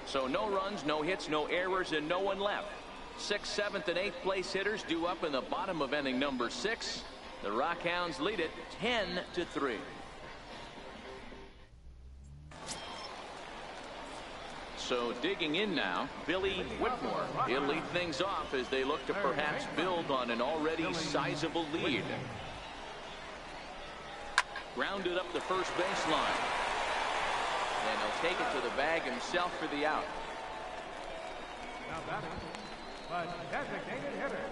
Speaker 2: So no runs, no hits, no errors, and no one left. 6th, 7th, and 8th place hitters due up in the bottom of inning number 6. The Rockhounds lead it 10-3. So digging in now, Billy Whitmore. He'll lead things off as they look to perhaps build on an already sizable lead. Grounded up the first baseline. And he'll take it to the bag himself for the out.
Speaker 5: Now batting, but designated hitter,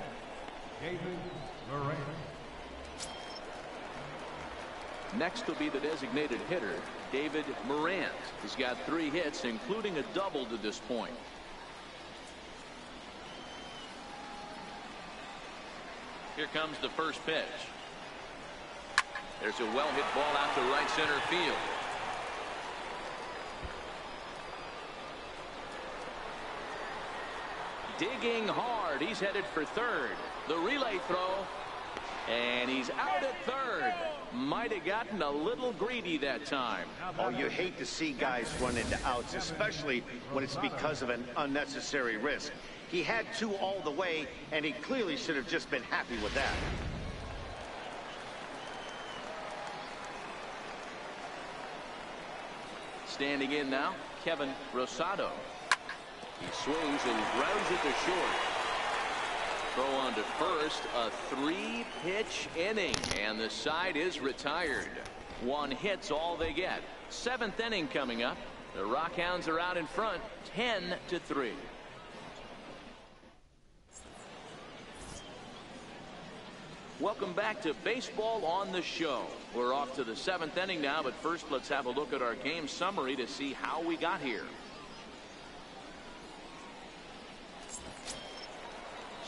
Speaker 5: David Moran.
Speaker 2: Next will be the designated hitter, David Morant. He's got 3 hits, including a double to this point. Here comes the first pitch. There's a well-hit ball out to right center field. Digging hard. He's headed for third. The relay throw. And he's out at third. Might have gotten a little greedy that time.
Speaker 3: Oh, you hate to see guys run into outs, especially when it's because of an unnecessary risk. He had 2 all the way, and he clearly should have just been happy with that.
Speaker 2: Standing in now, Kevin Rosado. He swings and grounds it to short. Throw on to first, a 3-pitch inning, and the side is retired. 1 hit's all they get. 7th inning coming up. The Rockhounds are out in front, 10-3. Welcome back to Baseball on the Show. We're off to the 7th inning now, but first let's have a look at our game summary to see how we got here.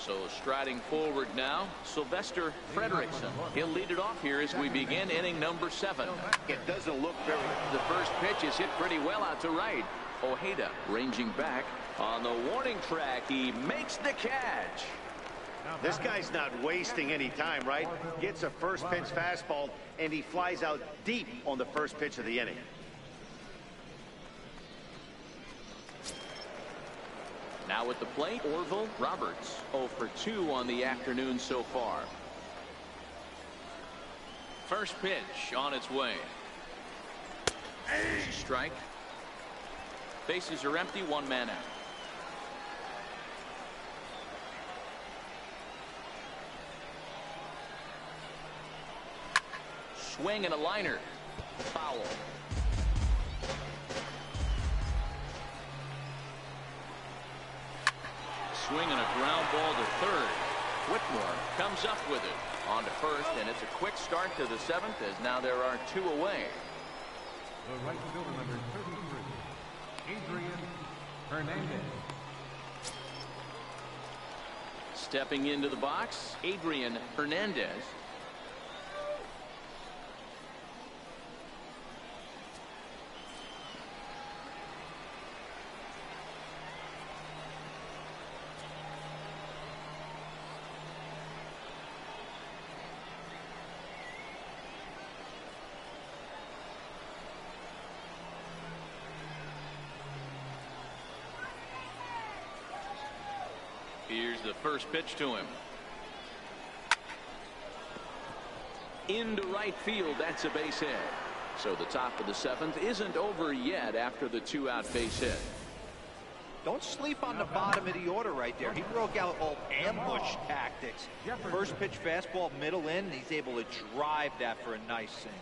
Speaker 2: So striding forward now, Sylvester Frederickson. He'll lead it off here as we begin inning number 7.
Speaker 3: It doesn't look very...
Speaker 2: The first pitch is hit pretty well out to right. Ojeda ranging back on the warning track. He makes the catch.
Speaker 3: This guy's not wasting any time, right? Gets a first pitch fastball, and he flies out deep on the first pitch of the inning.
Speaker 2: Now at the plate, Orville Roberts. 0 for 2 on the afternoon so far. First pitch on its way. There's a strike. Bases are empty, 1 man out. Swing and a liner. Foul. Swing and a ground ball to third. Whitmore comes up with it on to first, and it's a quick start to the 7th as now there are 2 away.
Speaker 5: The right fielder, number 33, Adrian Hernandez.
Speaker 2: Stepping into the box, Adrian Hernandez. Here's the first pitch to him. Into right field, that's a base hit. So the top of the 7th isn't over yet after the 2-out base hit.
Speaker 4: Don't sleep on the bottom of the order right there. He broke out all ambush tactics. First pitch fastball middle in, and he's able to drive that for a nice single.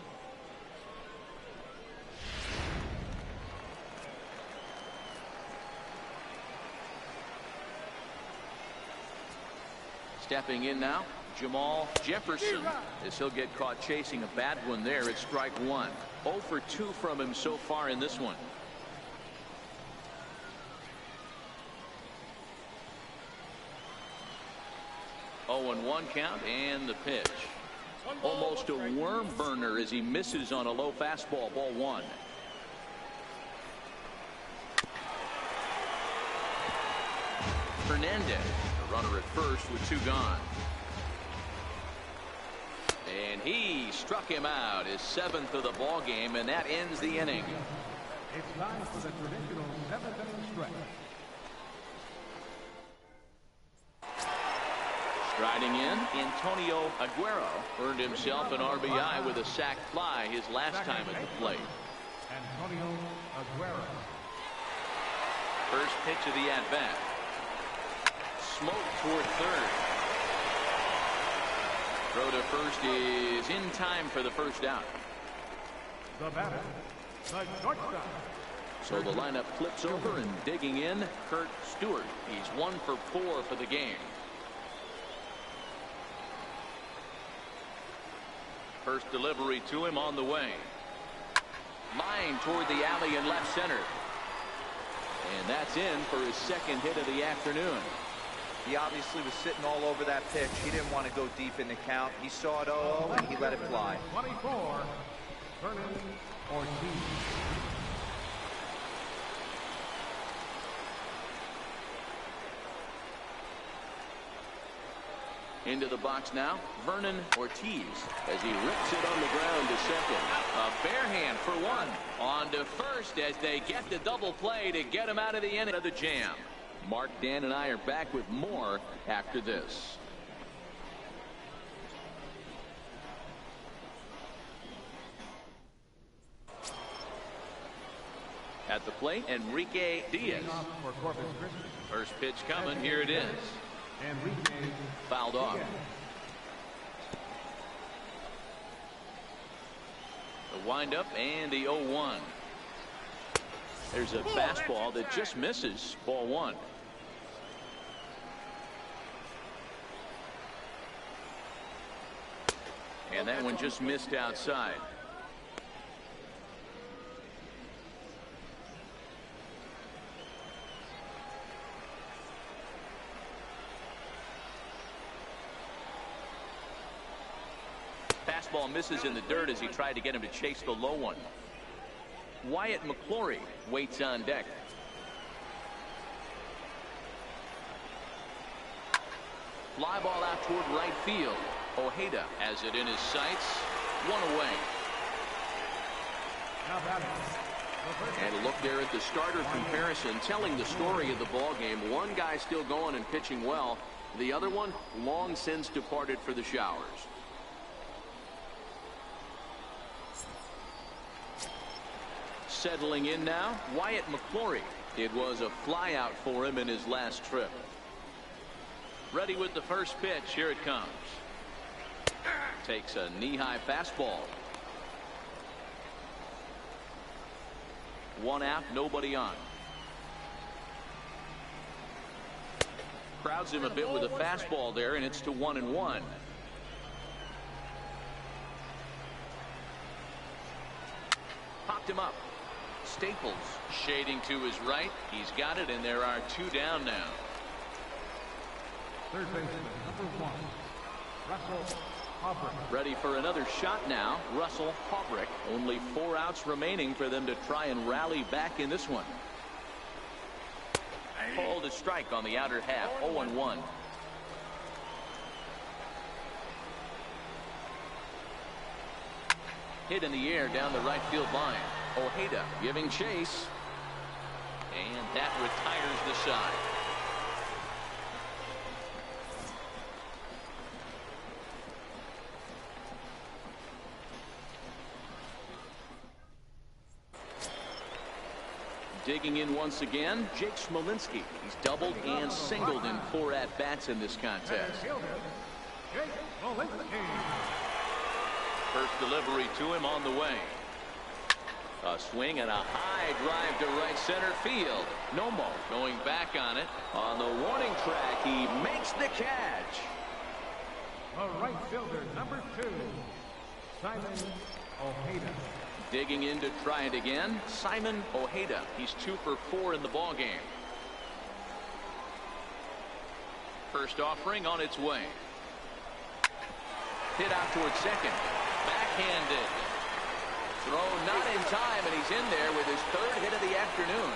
Speaker 2: Stepping in now, Jamal Jefferson, as he'll get caught chasing a bad one there. It's strike 1. 0 for 2 from him so far in this one. Oh, and 1 count, and the pitch. Almost a worm burner as he misses on a low fastball. Ball 1. Hernandez, the runner at first with 2 gone. And he struck him out, his 7th of the ball game, and that ends the inning.
Speaker 5: It's time for the traditional 7th inning stretch.
Speaker 2: Striding in, Antonio Aguero earned himself an RBI with a sac fly his last time at the plate.
Speaker 5: Antonio Aguero.
Speaker 2: First pitch of the at-bat. Smoke toward third. Throw to first is in time for the first out.
Speaker 5: The batter, the shortstop.
Speaker 2: So the lineup flips over, and digging in, Kurt Stewart. He's 1 for 4 for the game. First delivery to him on the way. Line toward the alley in left center. And that's in for his 2nd hit of the afternoon.
Speaker 4: He obviously was sitting all over that pitch. He didn't want to go deep in the count. He saw it 0-0 and he let it fly.
Speaker 5: 24, Vernon Ortiz.
Speaker 2: Into the box now, Vernon Ortiz, as he rips it on the ground to second. A bare hand for 1. On to first as they get the double play to get him out of the inning of the jam. Mark, Dan, and I are back with more after this. At the plate, Enrique Diaz.
Speaker 5: For Corpus Christi.
Speaker 2: First pitch coming. Here it is.
Speaker 5: Enrique
Speaker 2: Fouled off.
Speaker 5: Diaz.
Speaker 2: The windup and the 0-1. There's a fastball that just misses. Ball 1. And that one just missed outside. Fastball misses in the dirt as he tried to get him to chase the low one. Wyatt McClory waits on deck. Fly ball out toward right field. Ojeda has it in his sights. One away. And a look there at the starter comparison, telling the story of the ball game. One guy still going and pitching well. The other one long since departed for the showers. Settling in now, Wyatt McClory. It was a fly out for him in his last trip. Ready with the first pitch. Here it comes. Takes a knee-high fastball. One out, nobody on. Crowds him a bit with a fastball there, and it's to 1-1. Popped him up. Staples shading to his right. He's got it, and there are two down now.
Speaker 5: Third baseman, number 1, Russell Haubrick.
Speaker 2: Ready for another shot now. Russell Haubrick. Only 4 outs remaining for them to try and rally back in this one. Called a strike on the outer half. 0-1. Hit in the air down the right field line. Ojeda giving chase. And that retires the side. Digging in once again, Jake Smolinski. He's doubled and singled in 4 at-bats in this contest. First delivery to him on the way. A swing and a high drive to right center field. Nomo going back on it. On the warning track, he makes the catch.
Speaker 5: The right fielder, number 2, Simon Ojeda.
Speaker 2: Digging in to try it again, Simon Ojeda. He's 2 for 4 in the ball game. First offering on its way. Hit out towards second. Backhanded. Throw not in time, and he's in there with his 3rd hit of the afternoon.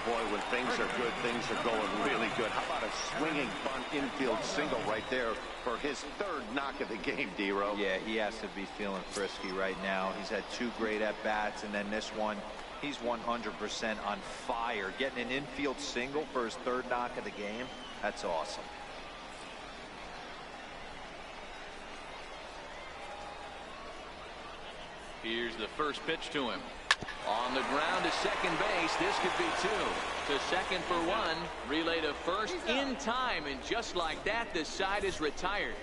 Speaker 3: Boy, when things are good, things are going really good. How about a swinging bunt infield single right there for his 3rd knock of the game, D-Row?
Speaker 4: Yeah, he has to be feeling frisky right now. He's had 2 great at-bats, and then this one, he's 100% on fire. Getting an infield single for his 3rd knock of the game, that's awesome.
Speaker 2: Here's the first pitch to him. On the ground to second base. This could be 2. To second for 1. Relay to first in time. And just like that, the side is retired.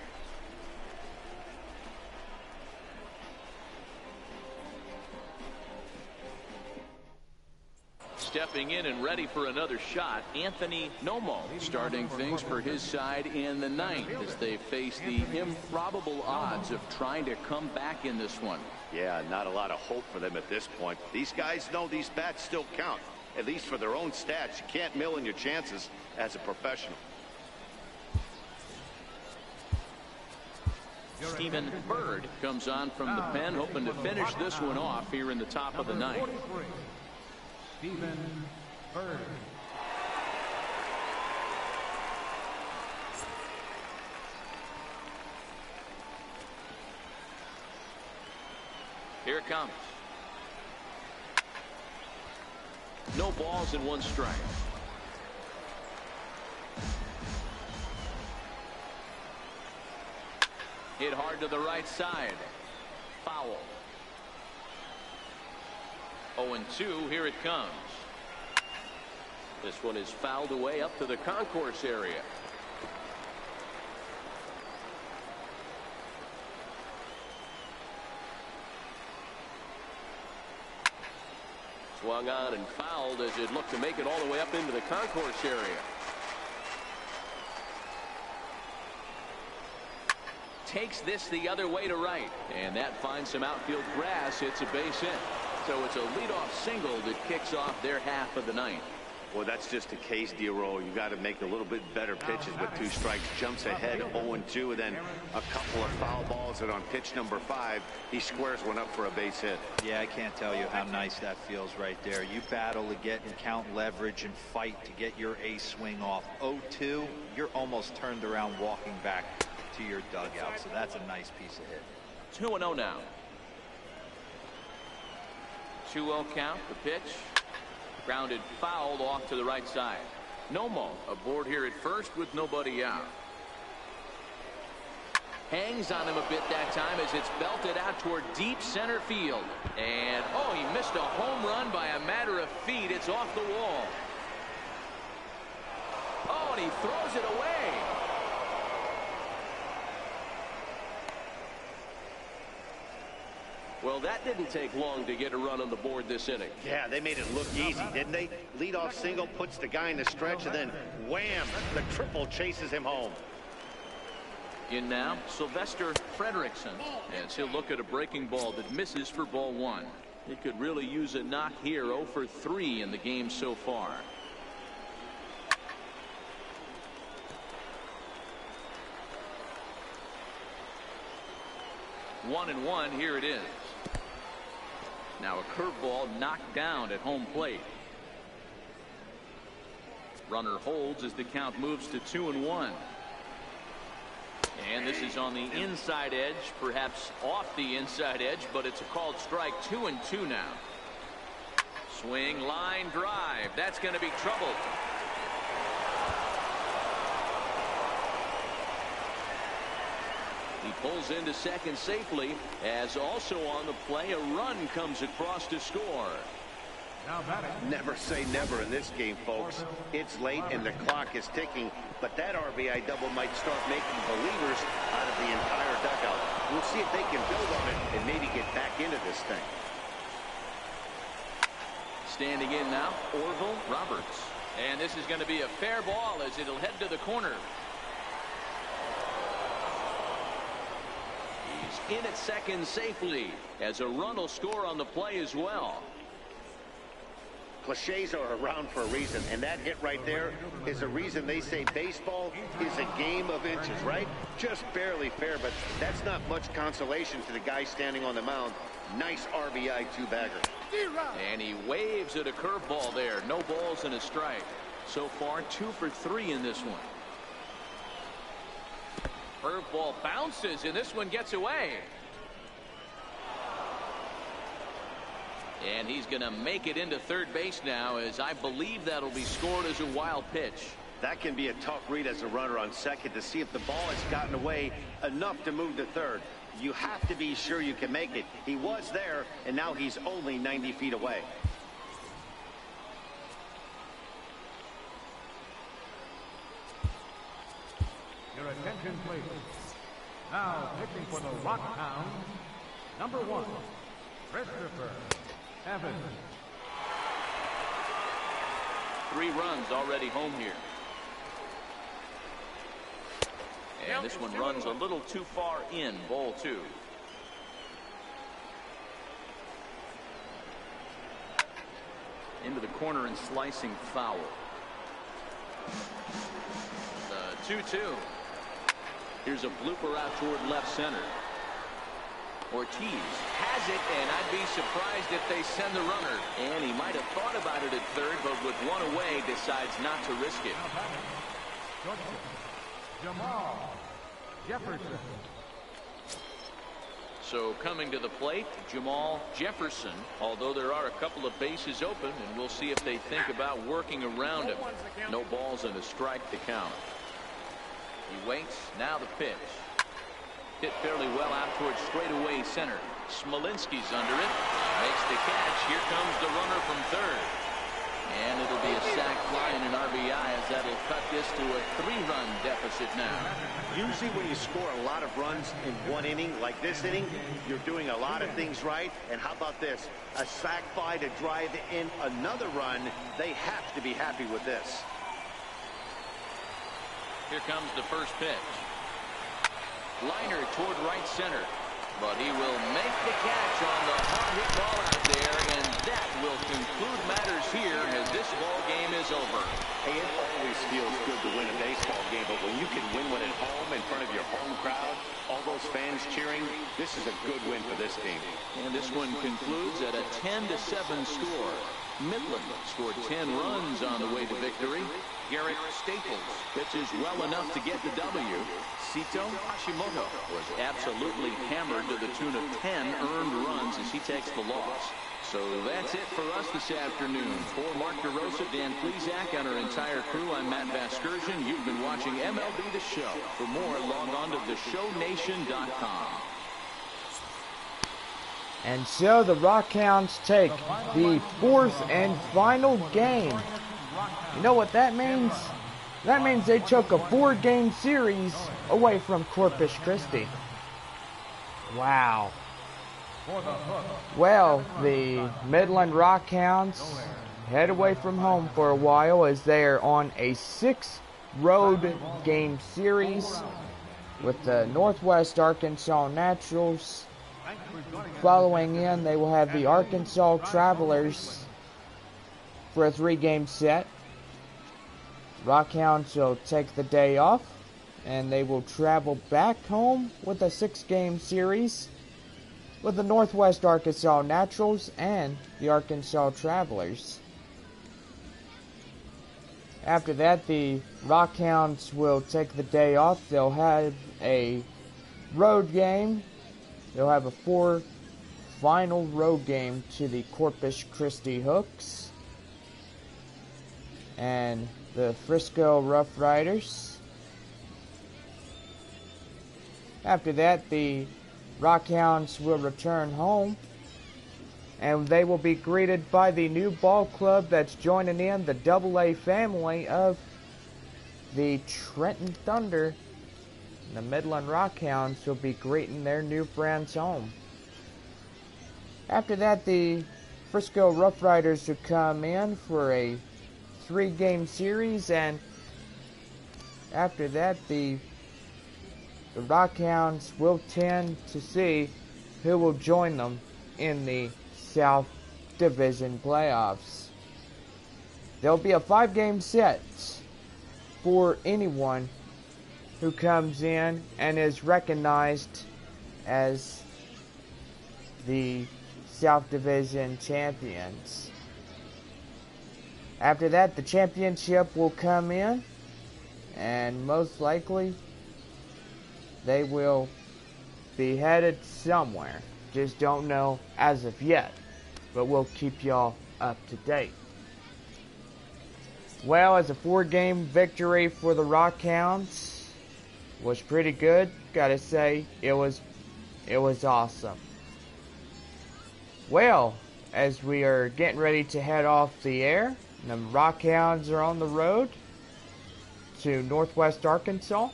Speaker 2: Stepping in and ready for another shot, Anthony Nomo starting things for his side in the 9th as they face the improbable odds of trying to come back in this one.
Speaker 3: Yeah, not a lot of hope for them at this point. These guys know these bats still count, at least for their own stats. You can't mill in your chances as a professional.
Speaker 2: Stephen Bird comes on from the pen, hoping to finish this one off here in the top of the 9th.
Speaker 5: Stephen Bird.
Speaker 2: Here it comes. No balls and 1 strike. Hit hard to the right side. Foul. 0-2. Here it comes. This one is fouled away up to the concourse area. Swung on and fouled as it looked to make it all the way up into the concourse area. takes this the other way to right. And that finds some outfield grass. It's a base hit. So it's a leadoff single that kicks off their half of the ninth.
Speaker 3: Well, that's just a case, D-Roll. You got to make a little bit better pitches with 2 strikes. Jumps ahead 0-2, and then a couple of foul balls, and on pitch number 5, he squares one up for a base hit.
Speaker 4: Yeah, I can't tell you how nice that feels right there. You battle to get and count leverage and fight to get your ace swing off. 0-2, you're almost turned around walking back to your dugout, so that's a nice piece of hit.
Speaker 2: 2-0 now. 2-0 count, the pitch. Grounded foul off to the right side. Nomo aboard here at first with nobody out. Hangs on him a bit that time as it's belted out toward deep center field. And, oh, he missed a home run by a matter of feet. It's off the wall. Oh, and he throws it away. Well, that didn't take long to get a run on the board this inning.
Speaker 3: Yeah, they made it look easy, didn't they? Leadoff single puts the guy in the stretch, and then wham, the triple chases him home.
Speaker 2: In now, Sylvester Frederickson, as he'll look at a breaking ball that misses for ball 1. He could really use a knock here. 0 for 3 in the game so far. One and one, here it is. Now a curveball knocked down at home plate. Runner holds as the count moves to 2-1. And this is on the inside edge, perhaps off the inside edge, but it's a called strike. 2-2 now. Swing, line drive. That's going to be trouble. He pulls into second safely, as also on the play a run comes across to score.
Speaker 3: Never say never in this game, folks. It's late and the clock is ticking, but that RBI double might start making believers out of the entire dugout. We'll see if they can build on it and maybe get back into this thing.
Speaker 2: Standing in now, Orville Roberts. And this is going to be a fair ball as it'll head to the corner. He's in at second safely, as a run will score on the play as well.
Speaker 3: Cliches are around for a reason, and that hit right there is a reason they say baseball is a game of inches, right? Just barely fair, but that's not much consolation to the guy standing on the mound. Nice RBI two-bagger.
Speaker 2: And he waves at a curveball there. No balls and a strike. So far, 2 for 3 in this one. Curveball bounces, and this one gets away. And he's going to make it into third base now, as I believe that'll be scored as a wild pitch.
Speaker 3: That can be a tough read as a runner on second to see if the ball has gotten away enough to move to third. You have to be sure you can make it. He was there, and now he's only 90 feet away.
Speaker 5: Your attention, please. Now pitching for the Rockhounds, number 1, Christopher Evans.
Speaker 2: 3 runs already home here. And this one runs a little too far in, ball 2. Into the corner and slicing foul. The 2-2. Here's a blooper out toward left center. Ortiz has it, and I'd be surprised if they send the runner. And he might have thought about it at third, but with one away, decides not to risk it.
Speaker 5: Jamal Jefferson.
Speaker 2: So coming to the plate, Jamal Jefferson, although there are a couple of bases open, and we'll see if they think about working around him. No balls and a strike to count. He waits, now the pitch. Hit fairly well out towards straightaway center. Smolinski's under it. Makes the catch. Here comes the runner from third. And it'll be a sac fly and an RBI, as that'll cut this to a 3-run deficit now.
Speaker 3: Usually when you score a lot of runs in one inning, like this inning, you're doing a lot of things right. And how about this? A sac fly to drive in another run. They have to be happy with this.
Speaker 2: Here comes the first pitch. Liner toward right center. But he will make the catch on the hard-hit ball out there, and that will conclude matters here as this ball game is over.
Speaker 3: Hey, it always feels good to win a baseball game, but when you can win one at home in front of your home crowd, all those fans cheering, this is a good win for this team.
Speaker 2: And this one concludes at a 10-7 score. Midland scored 10 runs on the way to victory. Garrett Staples pitches well enough to get the W. Sito Hashimoto was absolutely hammered to the tune of 10 earned runs as he takes the loss. So that's it for us this afternoon. For Mark DeRosa, Dan Plesac, and our entire crew, I'm Matt Vasgersian. You've been watching MLB The Show. For more, log on to theshownation.com.
Speaker 1: And so the Rockhounds take the 4th and final game. You know what that means? That means they took a 4-game series away from Corpus Christi. Wow. Well, the Midland Rockhounds head away from home for a while as they are on a 6 road game series with the Northwest Arkansas Naturals. Following in, they will have the Arkansas Travelers for a 3-game set. Rockhounds will take the day off, and they will travel back home with a 6-game series with the Northwest Arkansas Naturals and the Arkansas Travelers. After that, the Rockhounds will take the day off. They'll have a road game. They'll have a 4 final road game to the Corpus Christi Hooks and the Frisco Rough Riders. After that, the Rockhounds will return home, and they will be greeted by the new ball club that's joining in the AA family of the Trenton Thunder. The Midland Rockhounds will be greeting their new friends home. After that, the Frisco Rough Riders will come in for a 3-game series, and after that, the Rockhounds will tend to see who will join them in the South Division playoffs. There'll be a 5-game set for anyone who comes in and is recognized as the South Division champions. After that, the championship will come in, and most likely they will be headed somewhere. Just don't know as of yet, but we'll keep y'all up to date. Well, as a 4-game victory for the Rockhounds was pretty good. Gotta say, it was awesome. Well, as we are getting ready to head off the air, the Rockhounds are on the road to Northwest Arkansas.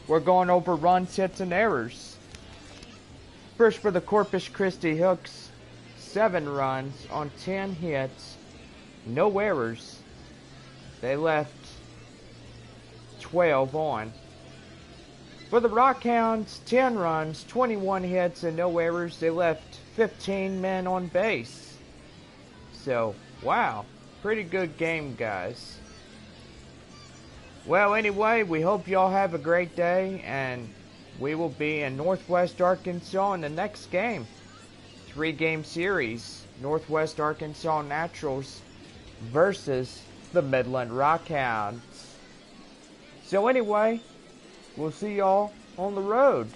Speaker 1: We're going over runs, hits, and errors. First for the Corpus Christi Hooks, 7 runs on 10 hits, no errors. They left 12 on. For the Rockhounds, 10 runs, 21 hits, and no errors. They left 15 men on base. So, wow, pretty good game, guys. Well, anyway, we hope y'all have a great day, and we will be in Northwest Arkansas in the next game. 3-game series, Northwest Arkansas Naturals versus the Midland Rockhounds. So anyway, we'll see y'all on the road.